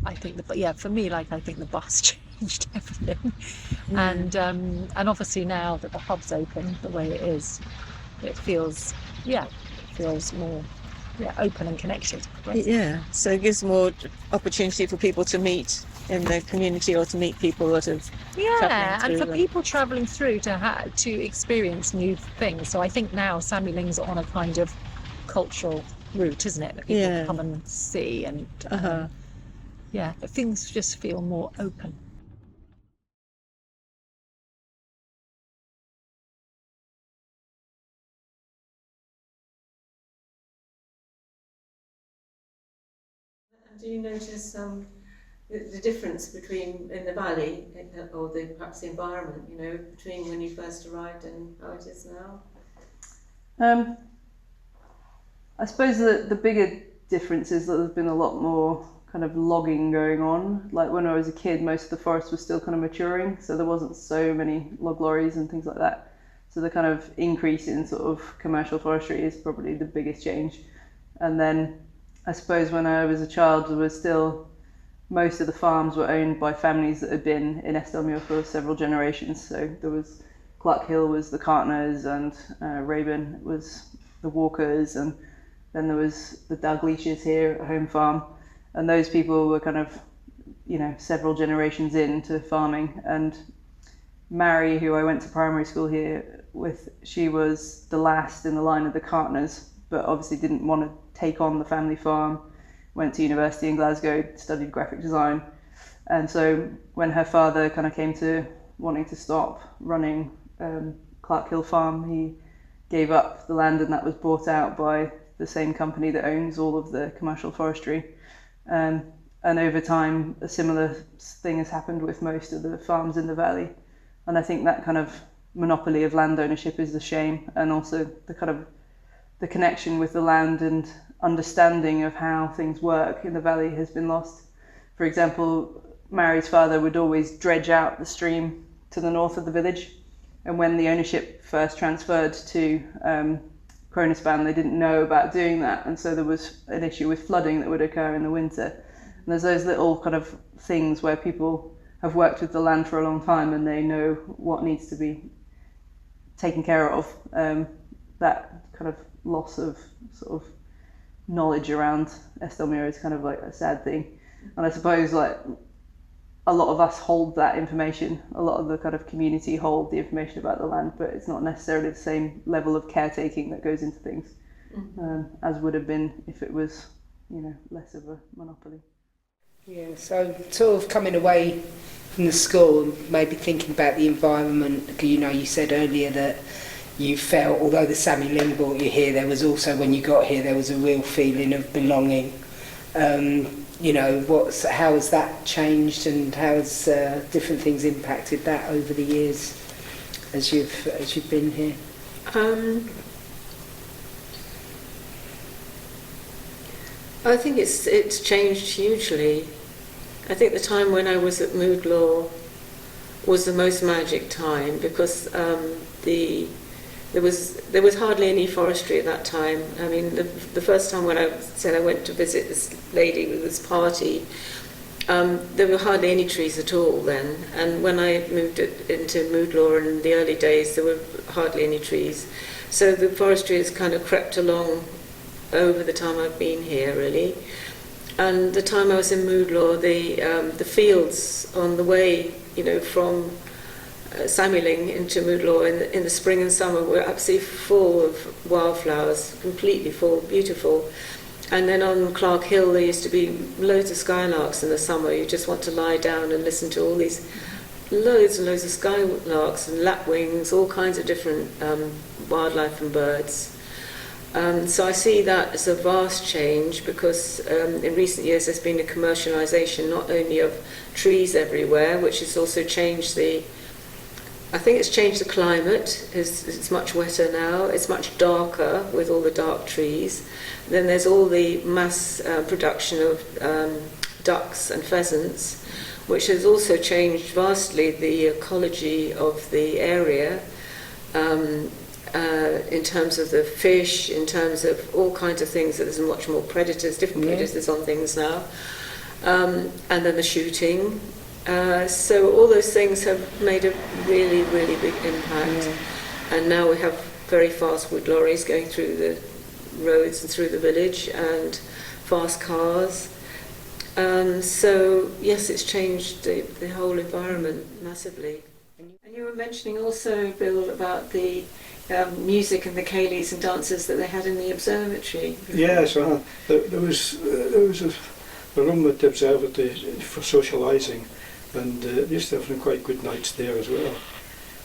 I think for me, like, I think the bus changed everything. And obviously now that the hub's open the way it is, it feels more open and connected. Right? Yeah, so it gives more opportunity for people to meet in the community, or to meet people that have and for people travelling through to experience new things. So I think now Sammy Ling's on a kind of cultural route, isn't it? That people come and see, and things just feel more open. Do you notice the difference between in the valley, or perhaps the environment, between when you first arrived and how it is now? I suppose the bigger difference is that there's been a lot more kind of logging going on. Like when I was a kid, most of the forest was still kind of maturing, so there wasn't so many log lorries and things like that. So the kind of increase in sort of commercial forestry is probably the biggest change. And then I suppose when I was a child, there was still, most of the farms were owned by families that had been in Eskdalemuir for several generations. So there was Clark Hill was the Cartners, and Raeburn was the Walkers, and then there was the Dalgleiches here at Home Farm, and those people were kind of, several generations into farming. And Mary, who I went to primary school here with, she was the last in the line of the Cartners, but obviously didn't want to take on the family farm, went to university in Glasgow, studied graphic design. And so when her father kind of came to wanting to stop running Clark Hill Farm, he gave up the land, and that was bought out by the same company that owns all of the commercial forestry. And over time, a similar thing has happened with most of the farms in the valley. And I think that kind of monopoly of land ownership is the shame, and also the kind of the connection with the land and understanding of how things work in the valley has been lost. For example, Mary's father would always dredge out the stream to the north of the village, and when the ownership first transferred to Kronospan, they didn't know about doing that, and so there was an issue with flooding that would occur in the winter. And there's those little kind of things where people have worked with the land for a long time and they know what needs to be taken care of. That kind of loss of sort of knowledge around Eskdalemuir is kind of like a sad thing. And I suppose like a lot of us hold that information, a lot of the kind of community hold the information about the land, but it's not necessarily the same level of caretaking that goes into things as would have been if it was, less of a monopoly. Yeah, so sort of coming away from the school and maybe thinking about the environment, because you said earlier that you felt, although the Sammy Ling brought you here, there was also, when you got here, there was a real feeling of belonging. How has that changed, and how has different things impacted that over the years as you've been here? I think it's changed hugely. I think the time when I was at Moodlaw was the most magic time, because there was hardly any forestry at that time. I mean, the first time when I said I went to visit this lady with this party, there were hardly any trees at all then. And when I moved into Moodlaw in the early days, there were hardly any trees. So the forestry has kind of crept along over the time I've been here, really. And the time I was in Moodlaw, the fields on the way, from Sammy Ling into Moodlaw in the spring and summer were absolutely full of wildflowers, completely full, beautiful. And then on Clark Hill there used to be loads of skylarks in the summer. You just want to lie down and listen to all these loads and loads of skylarks and lapwings, all kinds of different wildlife and birds. So I see that as a vast change, because in recent years there's been a commercialisation not only of trees everywhere, which has also changed I think it's changed the climate. It's much wetter now, it's much darker with all the dark trees. Then there's all the mass production of ducks and pheasants, which has also changed vastly the ecology of the area. In terms of the fish, in terms of all kinds of things, that there's much more predators, different predators on things now. and then the shooting. So all those things have made a really, really big impact. Yeah. And now we have very fast wood lorries going through the roads and through the village, and fast cars. So yes, it's changed the whole environment massively. And you were mentioning also, Bill, about the music and the ceilidhs and dances that they had in the observatory. Yes, there was a room at the observatory for socialising, and they used to have some quite good nights there as well.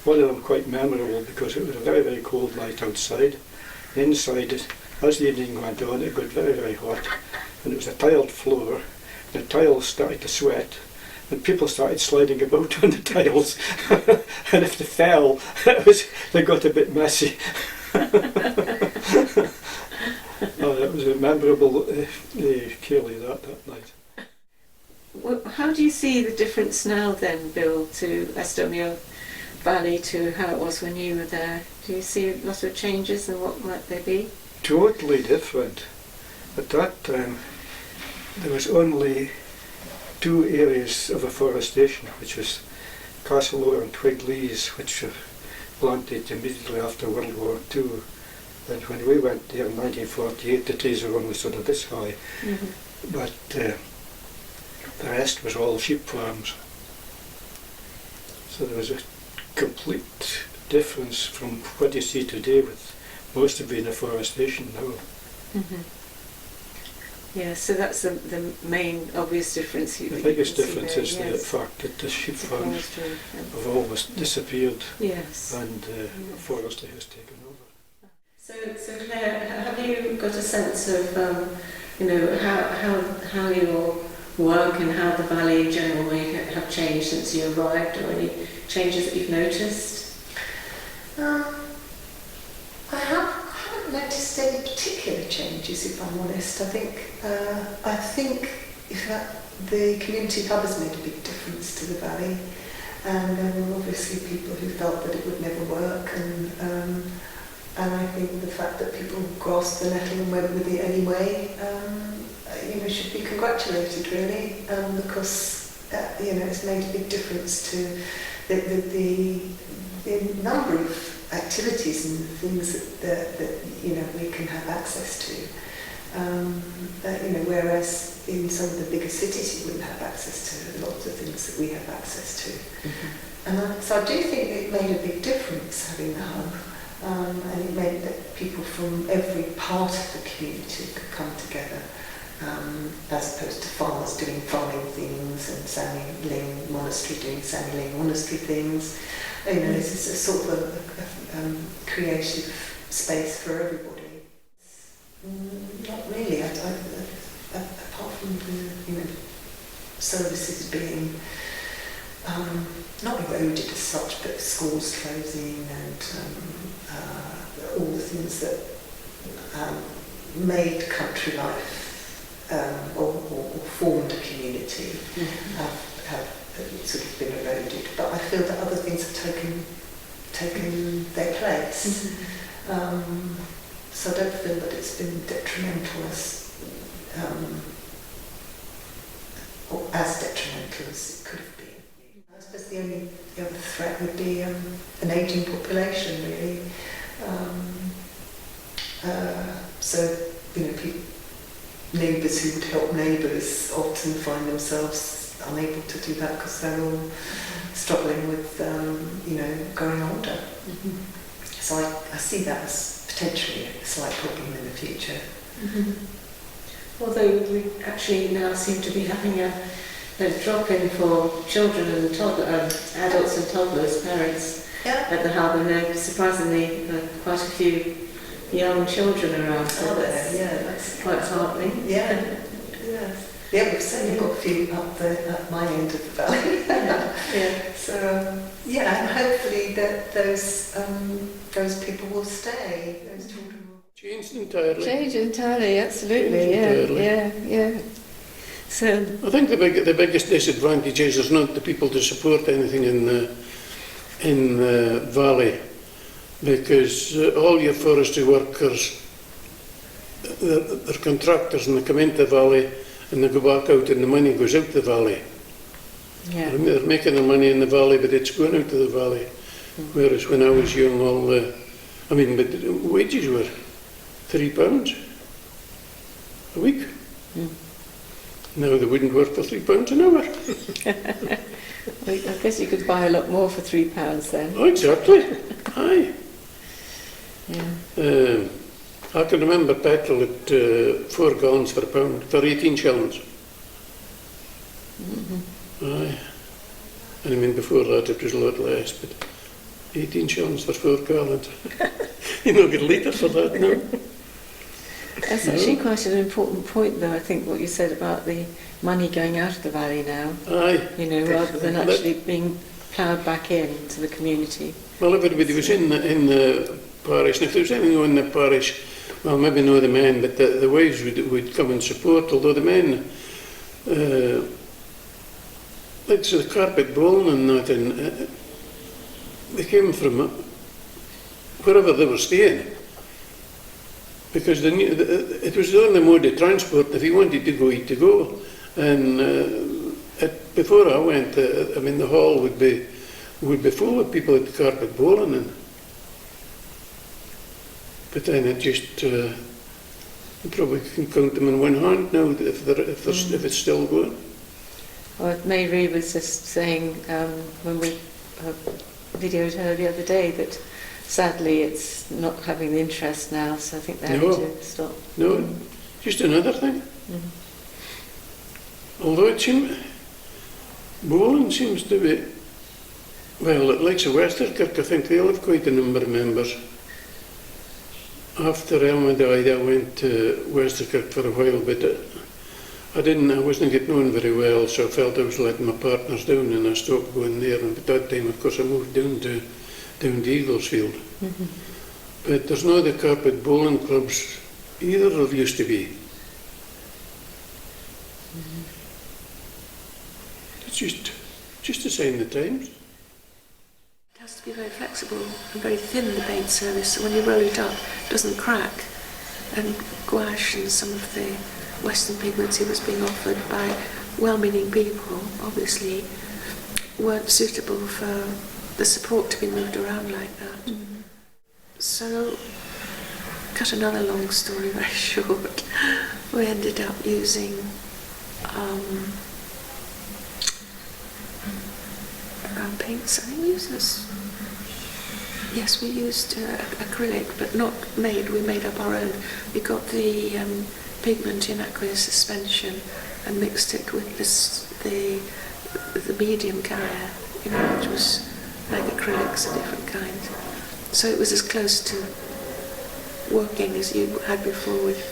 One of them quite memorable because it was a very, very cold night outside. Inside, as the evening went on, it got very, very hot, and it was a tiled floor. The tiles started to sweat, and people started sliding about on the tiles, and if they fell, they got a bit messy. That was a memorable Ceilidh that night. Well, how do you see the difference now then, Bill, to Eskdalemuir Valley to how it was when you were there? Do you see a lot of changes, and what might they be? Totally different. At that time, there was only 2 areas of afforestation, which was Castlelower and Twigleys, which were planted immediately after World War II. And when we went there in 1948, the trees were only sort of this high. Mm-hmm. But the rest was all sheep farms. So there was a complete difference from what you see today, with most of it in afforestation now. Mm-hmm. Yeah, so that's the main obvious difference. The biggest difference is the fact that the sheep farms have almost disappeared, yes, and forestry has taken over. So Claire, have you got a sense of how your work and how the valley in general may have changed since you arrived, or any changes that you've noticed? I haven't noticed any particular changes, if I'm honest. I think the community hub has made a big difference to the valley, and there were obviously people who felt that it would never work, and I think the fact that people grasped the nettle and went with it anyway, should be congratulated, really, because it's made a big difference to the number of activities and things that we can have access to. Whereas in some of the bigger cities you wouldn't have access to a lot of the things that we have access to. Mm-hmm. And so I do think it made a big difference having the hub, and it meant that people from every part of the community could come together, as opposed to farmers doing farming things and Sammy Ling Monastery doing Sammy Ling Monastery things. This is a sort of a creative space for everybody. Not really. Apart from the services being not eroded as such, but schools closing and all the things that made country life or formed a community have sort of been eroded, but I feel that other things have taken their place. Mm-hmm. So I don't feel that it's been detrimental or as detrimental as it could have been. I suppose the only other threat would be an ageing population, really. Neighbours who would help neighbours often find themselves unable to do that because they're all struggling with, growing older. Mm-hmm. So I see that as potentially a slight problem in the future. Mm-hmm. Although we actually now seem to be having a drop-in for children and adults and toddlers, parents at the hub, and there surprisingly quite a few young children around. So that's quite heartening. Yeah. Yeah, we've certainly got a few up at my end of the valley. So, and hopefully that those people will stay, those children will change entirely. Change entirely, absolutely. Yeah. So I think the biggest disadvantage is there's not the people to support anything in the valley, because all your forestry workers, they're contractors and they come into the valley and they go back out and the money goes out the valley. Yeah. They're making the money in the valley, but it's going out to the valley. Whereas when I was young, but the wages were £3 a week. Now they wouldn't work for £3 an hour. I guess you could buy a lot more for £3 then. Oh, exactly. Aye. Yeah. I can remember petrol at 4 gallons for £1 for 18 shillings. Aye. And I mean before that it was a lot less, but 18 shillings for 4 gallons. You don't get a litre for that now. That's actually quite an important point, though, I think, what you said about the money going out of the valley now. Aye. You know, rather than actually being ploughed back into the community. Well, everybody was in the parish, and if there was anything on the parish, well, maybe not the men, but the wives would come and support, although the men, it's the carpet bowling and that, and they came from wherever they were staying. Because they knew, it was the only mode of transport. If you wanted to go, you had to go. And before I went, the hall would be full of people at the carpet bowling. But then it just, you probably can count them in one hand now if it's still going. Well, Mary was just saying when we videoed her the other day that sadly it's not having the interest now, so I think they're having to stop. No, just another thing. Although bowling seems to be, well, like Westerkirk, I think they'll have quite a number of members. After Elma died, I went to Westerkirk for a while, but I wasn't getting on very well, so I felt I was letting my partners down, and I stopped going there. And at that time, of course, I moved down to Eaglesfield. But there's no the carpet bowling clubs either. There used to be. It's just a sign of the times. It has to be very flexible and very thin, the paint service, so when you roll it up, it doesn't crack. And gouache and some of the Western pigments he was being offered by well-meaning people, obviously, weren't suitable for the support to be moved around like that. So, cut another long story very short, we ended up using paints. I think we used this. Yes, we used acrylic, but not made. We made up our own. We got the pigment in aqueous suspension and mixed it with the medium carrier, which was like acrylics of different kinds. So it was as close to working as you had before with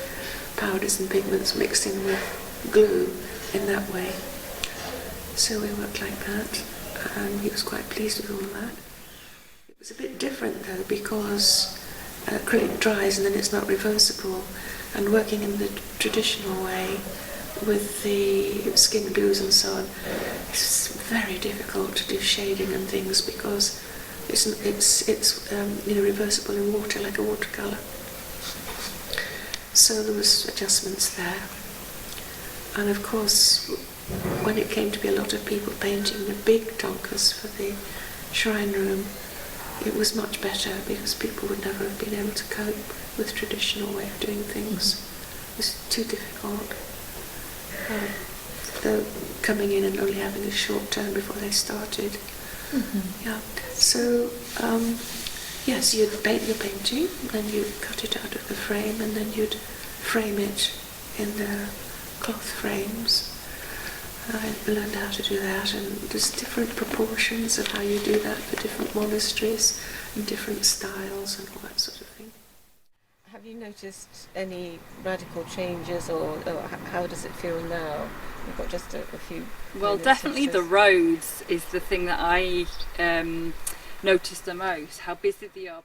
powders and pigments mixed in with glue in that way. So we worked like that, and he was quite pleased with all of that. It was a bit different though, because acrylic dries and then it's not reversible, and working in the traditional way with the skin glues and so on, it's very difficult to do shading and things because it's reversible in water like a watercolour. So there was adjustments there, and of course when it came to be a lot of people painting the big donkas for the shrine room, it was much better because people would never have been able to cope with the traditional way of doing things. It was too difficult. They're coming in and only having a short term before they started. Yeah. So yes, you'd paint your painting, then you'd cut it out of the frame, and then you'd frame it in the cloth frames. I learned how to do that, and there's different proportions of how you do that for different monasteries and different styles and all that sort of thing. Have you noticed any radical changes, or how does it feel now? We've got just a few. Well, definitely the roads is the thing that I noticed the most, how busy they are.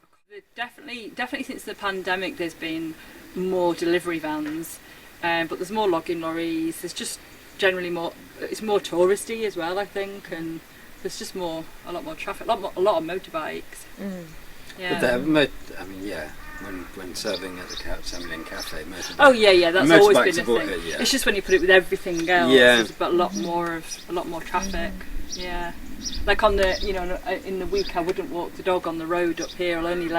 Definitely since the pandemic there's been more delivery vans, but there's more logging lorries, there's just generally more, it's more touristy as well, I think, and there's just a lot more traffic, a lot of motorbikes. Yeah. But when serving at the Samling Cafe. Oh yeah, that's always been a thing. Yeah. It's just when you put it with everything else, there's a lot more traffic. Yeah, like on the in the week I wouldn't walk the dog on the road up here. I'll only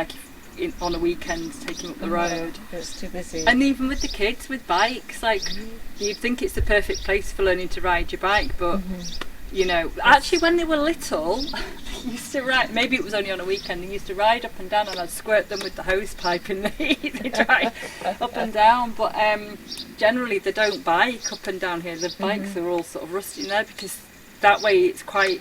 on a weekend take him up the road. It's too busy. And even with the kids with bikes, you'd think it's the perfect place for learning to ride your bike, but actually when they were little, they used to ride, maybe it was only on a weekend, they used to ride up and down and I'd squirt them with the hose pipe in the heat. They'd ride up and down, but generally they don't bike up and down here. The bikes are all sort of rusty in there because that way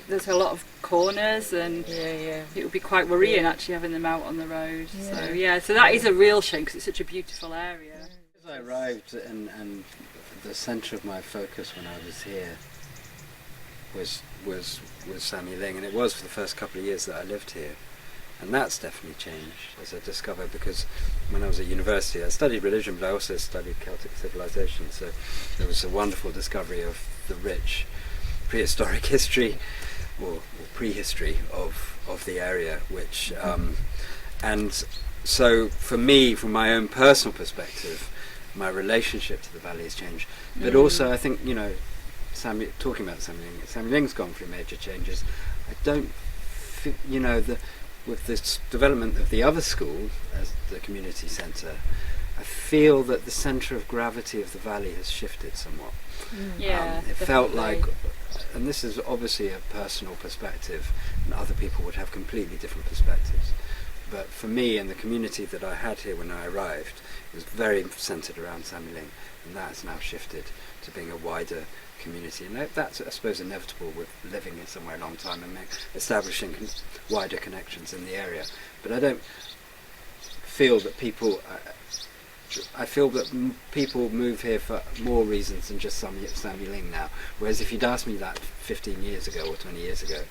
there's a lot of corners and it would be quite worrying actually having them out on the road. So that is a real shame because it's such a beautiful area. As I arrived and the centre of my focus when I was here was Sammy Ling, and it was for the first couple of years that I lived here, and that's definitely changed as I discovered, because when I was at university I studied religion but I also studied Celtic civilization, so there was a wonderful discovery of the rich prehistoric history or prehistory of the area, which and so for me, from my own personal perspective, my relationship to the valley has changed, but also I think talking about Sammy Ling's gone through major changes. I don't with this development of the other school as the community centre, I feel that the centre of gravity of the valley has shifted somewhat. It felt like, and this is obviously a personal perspective and other people would have completely different perspectives, but for me and the community that I had here when I arrived, it was very centred around Sammy Ling, and that has now shifted to being a wider community, and that's I suppose inevitable with living here somewhere a long time and establishing wider connections in the area. But I don't feel that people people move here for more reasons than just Sammy Ling now, whereas if you'd asked me that 15 years ago or 20 years ago,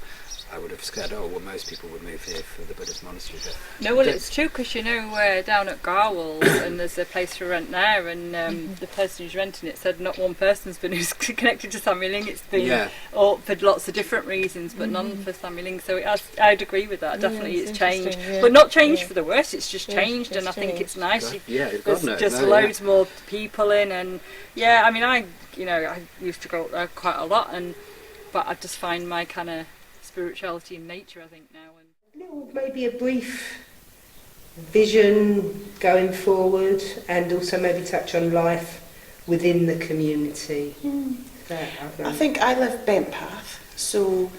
I would have said, most people would move here for the Buddhist monastery. But no, well, it's true because we're down at Garwell and there's a place for rent there, and the person who's renting it said not one person's been who's connected to Sammy Ling. It's been all for lots of different reasons, but none for Sammy Ling. So I'd agree with that. Definitely, it's changed, but not changed for the worse. It's just changed, and I think it's nice. There's just loads more people in, and I used to go up there quite a lot, but I just find my kind of spirituality in nature, I think, now. And maybe a brief vision going forward, and also maybe touch on life within the community. I think I live Bentpath, so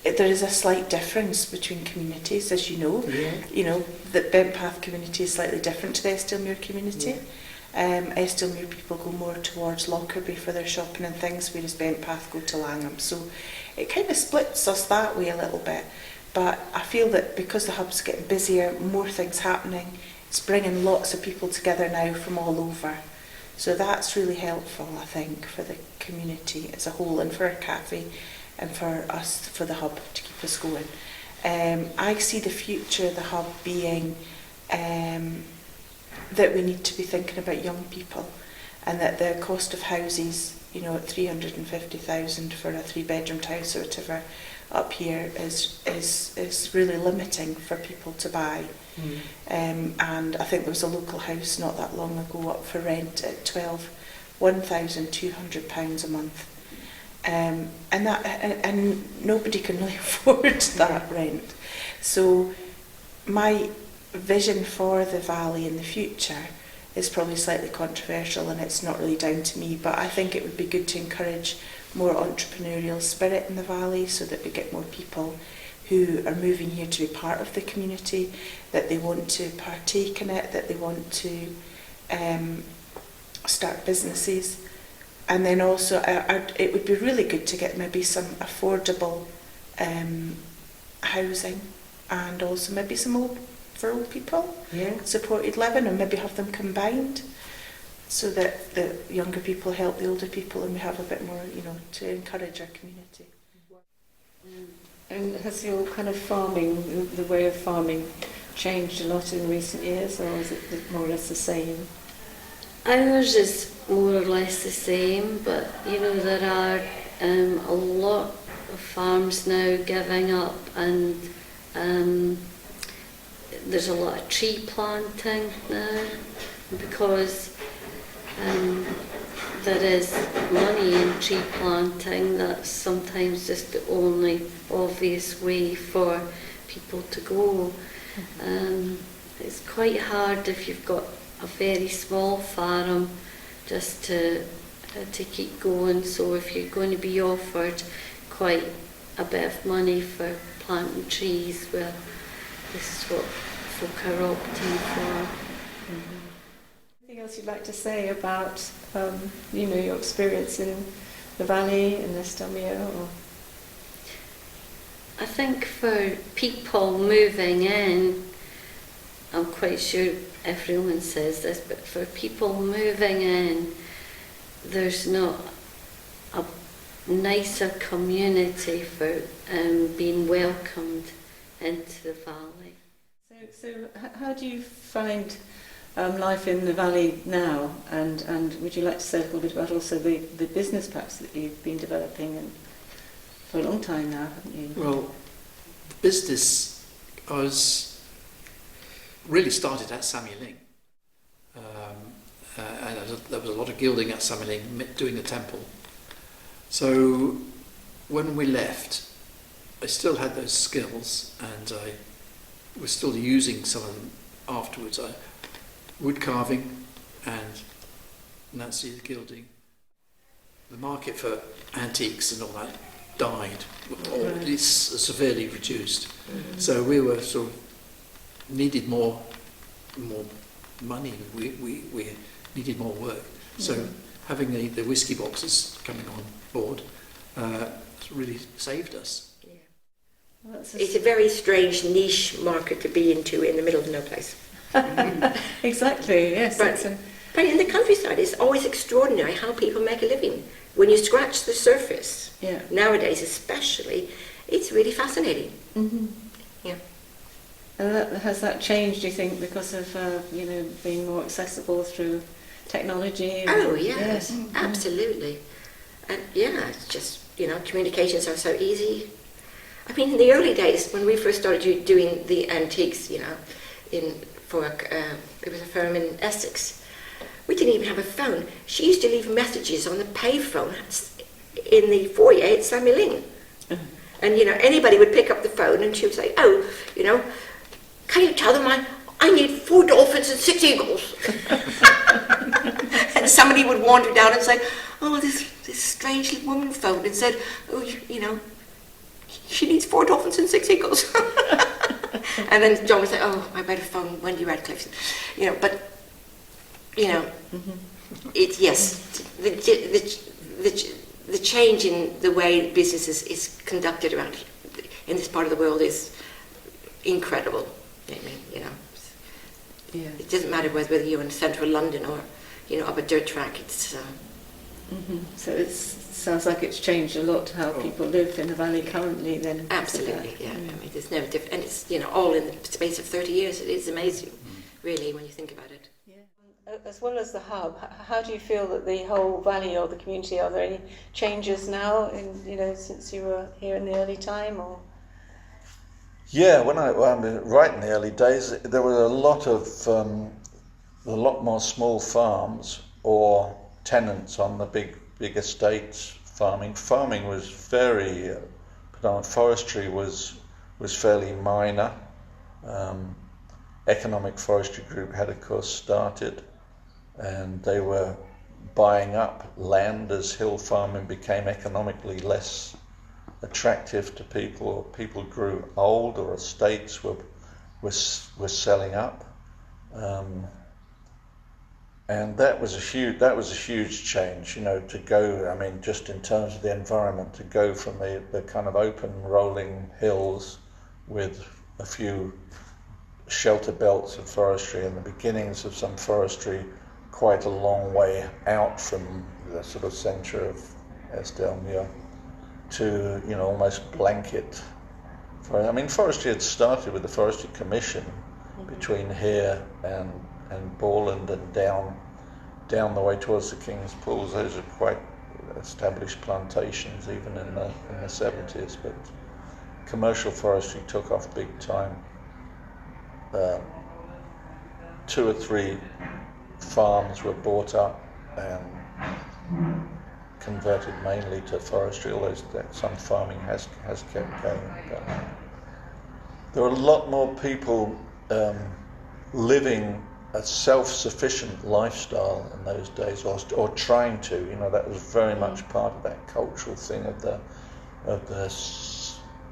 there is a slight difference between communities, as you know. The Bentpath community is slightly different to the Eskdalemuir community. Eskdalemuir people go more towards Lockerbie for their shopping and things, whereas Bentpath go to Langham. So it kind of splits us that way a little bit. But I feel that because the hub's getting busier, more things happening, it's bringing lots of people together now from all over. So that's really helpful, I think, for the community as a whole, and for our cafe and for us, for the hub, to keep us going. I see the future of the hub being that we need to be thinking about young people, and that the cost of houses, at 350,000 for a 3-bedroom house or whatever up here is really limiting for people to buy. And I think there was a local house not that long ago up for rent at £1,200 a month, and nobody can really afford that rent. So my vision for the valley in the future is probably slightly controversial, and it's not really down to me, but I think it would be good to encourage more entrepreneurial spirit in the valley, so that we get more people who are moving here to be part of the community, that they want to partake in it, that they want to start businesses. And then also it would be really good to get maybe some affordable housing, and also maybe some for old people, supported living, or maybe have them combined, so that the younger people help the older people, and we have a bit more, to encourage our community. And has your kind of farming, the way of farming, changed a lot in recent years, or is it more or less the same? Ours is more or less the same, but there are a lot of farms now giving up, and there's a lot of tree planting now because there is money in tree planting. That's sometimes just the only obvious way for people to go. It's quite hard if you've got a very small farm just to keep going. So if you're going to be offered quite a bit of money for planting trees, well, this is what folk are opting for. Anything else you'd like to say about, your experience in the valley in Eskdalemuir? Or? I think for people moving in, I'm quite sure everyone says this, but for people moving in, there's not a nicer community for being welcomed into the valley. So how do you find life in the valley now, and would you like to say a little bit about also the business perhaps that you've been developing for a long time now, haven't you? Well, the business really started at Samyeling. And there was a lot of gilding at Samyeling, doing the temple. So when we left, I still had those skills, and I was still using some of them afterwards. Wood carving and Nancy the gilding. The market for antiques and all that died, or at least severely reduced. Mm-hmm. So we were sort of needed more money. We needed more work. So having the whiskey boxes coming on board really saved us. Yeah. Well, it's a very strange niche market to be into in the middle of no place. Exactly, yes. But in the countryside, it's always extraordinary how people make a living. When you scratch the surface, nowadays especially, it's really fascinating. Mm-hmm. Yeah. And has that changed, do you think, because of being more accessible through technology? Oh yes, absolutely. And it's just communications are so easy. I mean, in the early days when we first started doing the antiques, it was a firm in Essex. We didn't even have a phone. She used to leave messages on the payphone in the foyer at Samyeling. And anybody would pick up the phone and she would say, can you tell them I need 4 dolphins and 6 eagles? And somebody would wander down and say, this strange woman phoned and said, she needs 4 dolphins and 6 eagles. And then John would say, I better phone Wendy Radcliffe. It's, yes, the change in the way business is conducted around in this part of the world is incredible. I mean, it doesn't matter whether you're in central London or, up a dirt track. It's. So it sounds like it's changed a lot how people live in the valley currently. Then absolutely, yeah. I mean, there's no different, and it's all in the space of 30 years. It is amazing, really, when you think about it. Yeah. As well as the hub, how do you feel that the whole valley or the community? Are there any changes now since you were here in the early time, or? Yeah, when I right in the early days, there were a lot more small farms or tenants on the big estates farming. Farming was very predominant. Forestry was fairly minor. Economic Forestry Group had, of course, started, and they were buying up land as hill farming became economically less attractive to people, or people grew old, or estates were selling up, and that was a huge change. To go, I mean, just in terms of the environment, to go from the kind of open rolling hills with a few shelter belts of forestry and the beginnings of some forestry quite a long way out from the sort of centre of Eskdalemuir, to almost blanket. I mean, forestry had started with the Forestry Commission between here and Borland and down the way towards the King's Pools. Those are quite established plantations even in the 70s, but commercial forestry took off big time. 2 or 3 farms were bought up and converted mainly to forestry, although some farming has kept going. But there were a lot more people living a self-sufficient lifestyle in those days, or trying to. You know, that was very much part of that cultural thing of the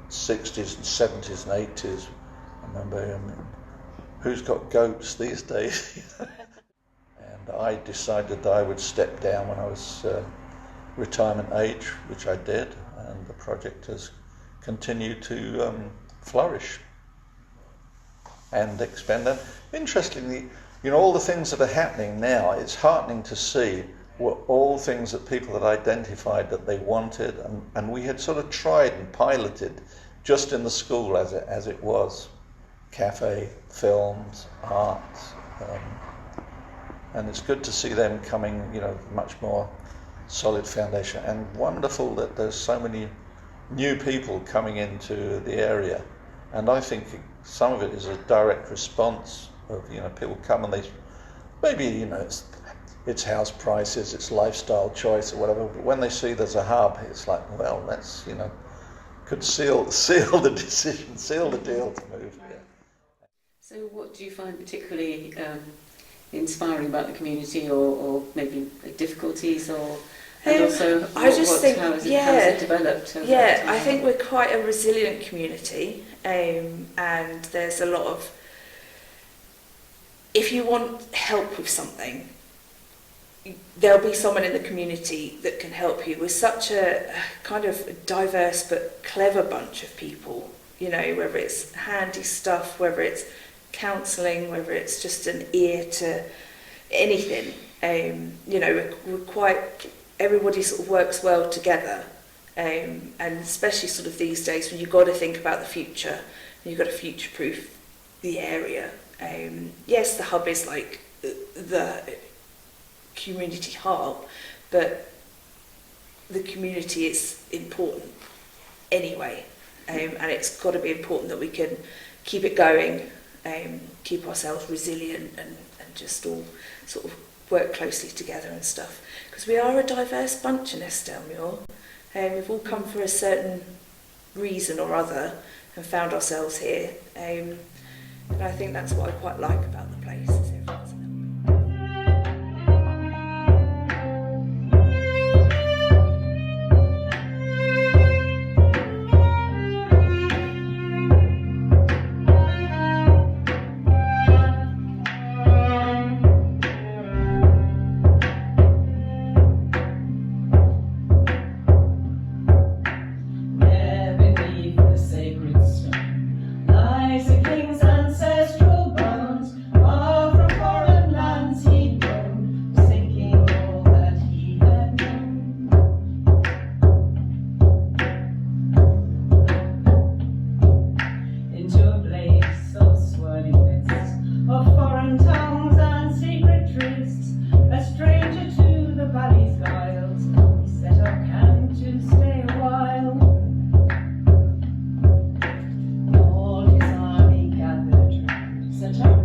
60s and 70s and 80s. I remember, who's got goats these days? And I decided that I would step down when I was retirement age, which I did, and the project has continued to flourish and expand. And interestingly, you know, all the things that are happening now, it's heartening to see were all things that people had identified that they wanted, and we had sort of tried and piloted just in the school as it was. Cafe, films, arts, and it's good to see them coming, you know, much more solid foundation, and wonderful that there's so many new people coming into the area. And I think some of it is a direct response of, you know, people come and they maybe, you know, it's house prices, it's lifestyle choice or whatever, but when they see there's a hub, it's like, well, that's, you know, could seal the decision, seal the deal to move here. So what do you find particularly inspiring about the community, or maybe difficulties, or and also I just think, how has it developed over time? I think we're quite a resilient community, and there's a lot of, if you want help with something, there'll be someone in the community that can help you. We're such a kind of diverse but clever bunch of people, you know, whether it's handy stuff, whether it's counselling, whether it's just an ear to anything. You know, we're quite, everybody sort of works well together, and especially sort of these days when you've got to think about the future and you've got to future-proof the area. Yes, the hub is like the community heart, but the community is important anyway, and it's got to be important that we can keep it going, keep ourselves resilient, and just all sort of work closely together and stuff, because we are a diverse bunch in Eskdalemuir. We've all come for a certain reason or other and found ourselves here, and I think that's what I quite like about the place. Is everyone's Such a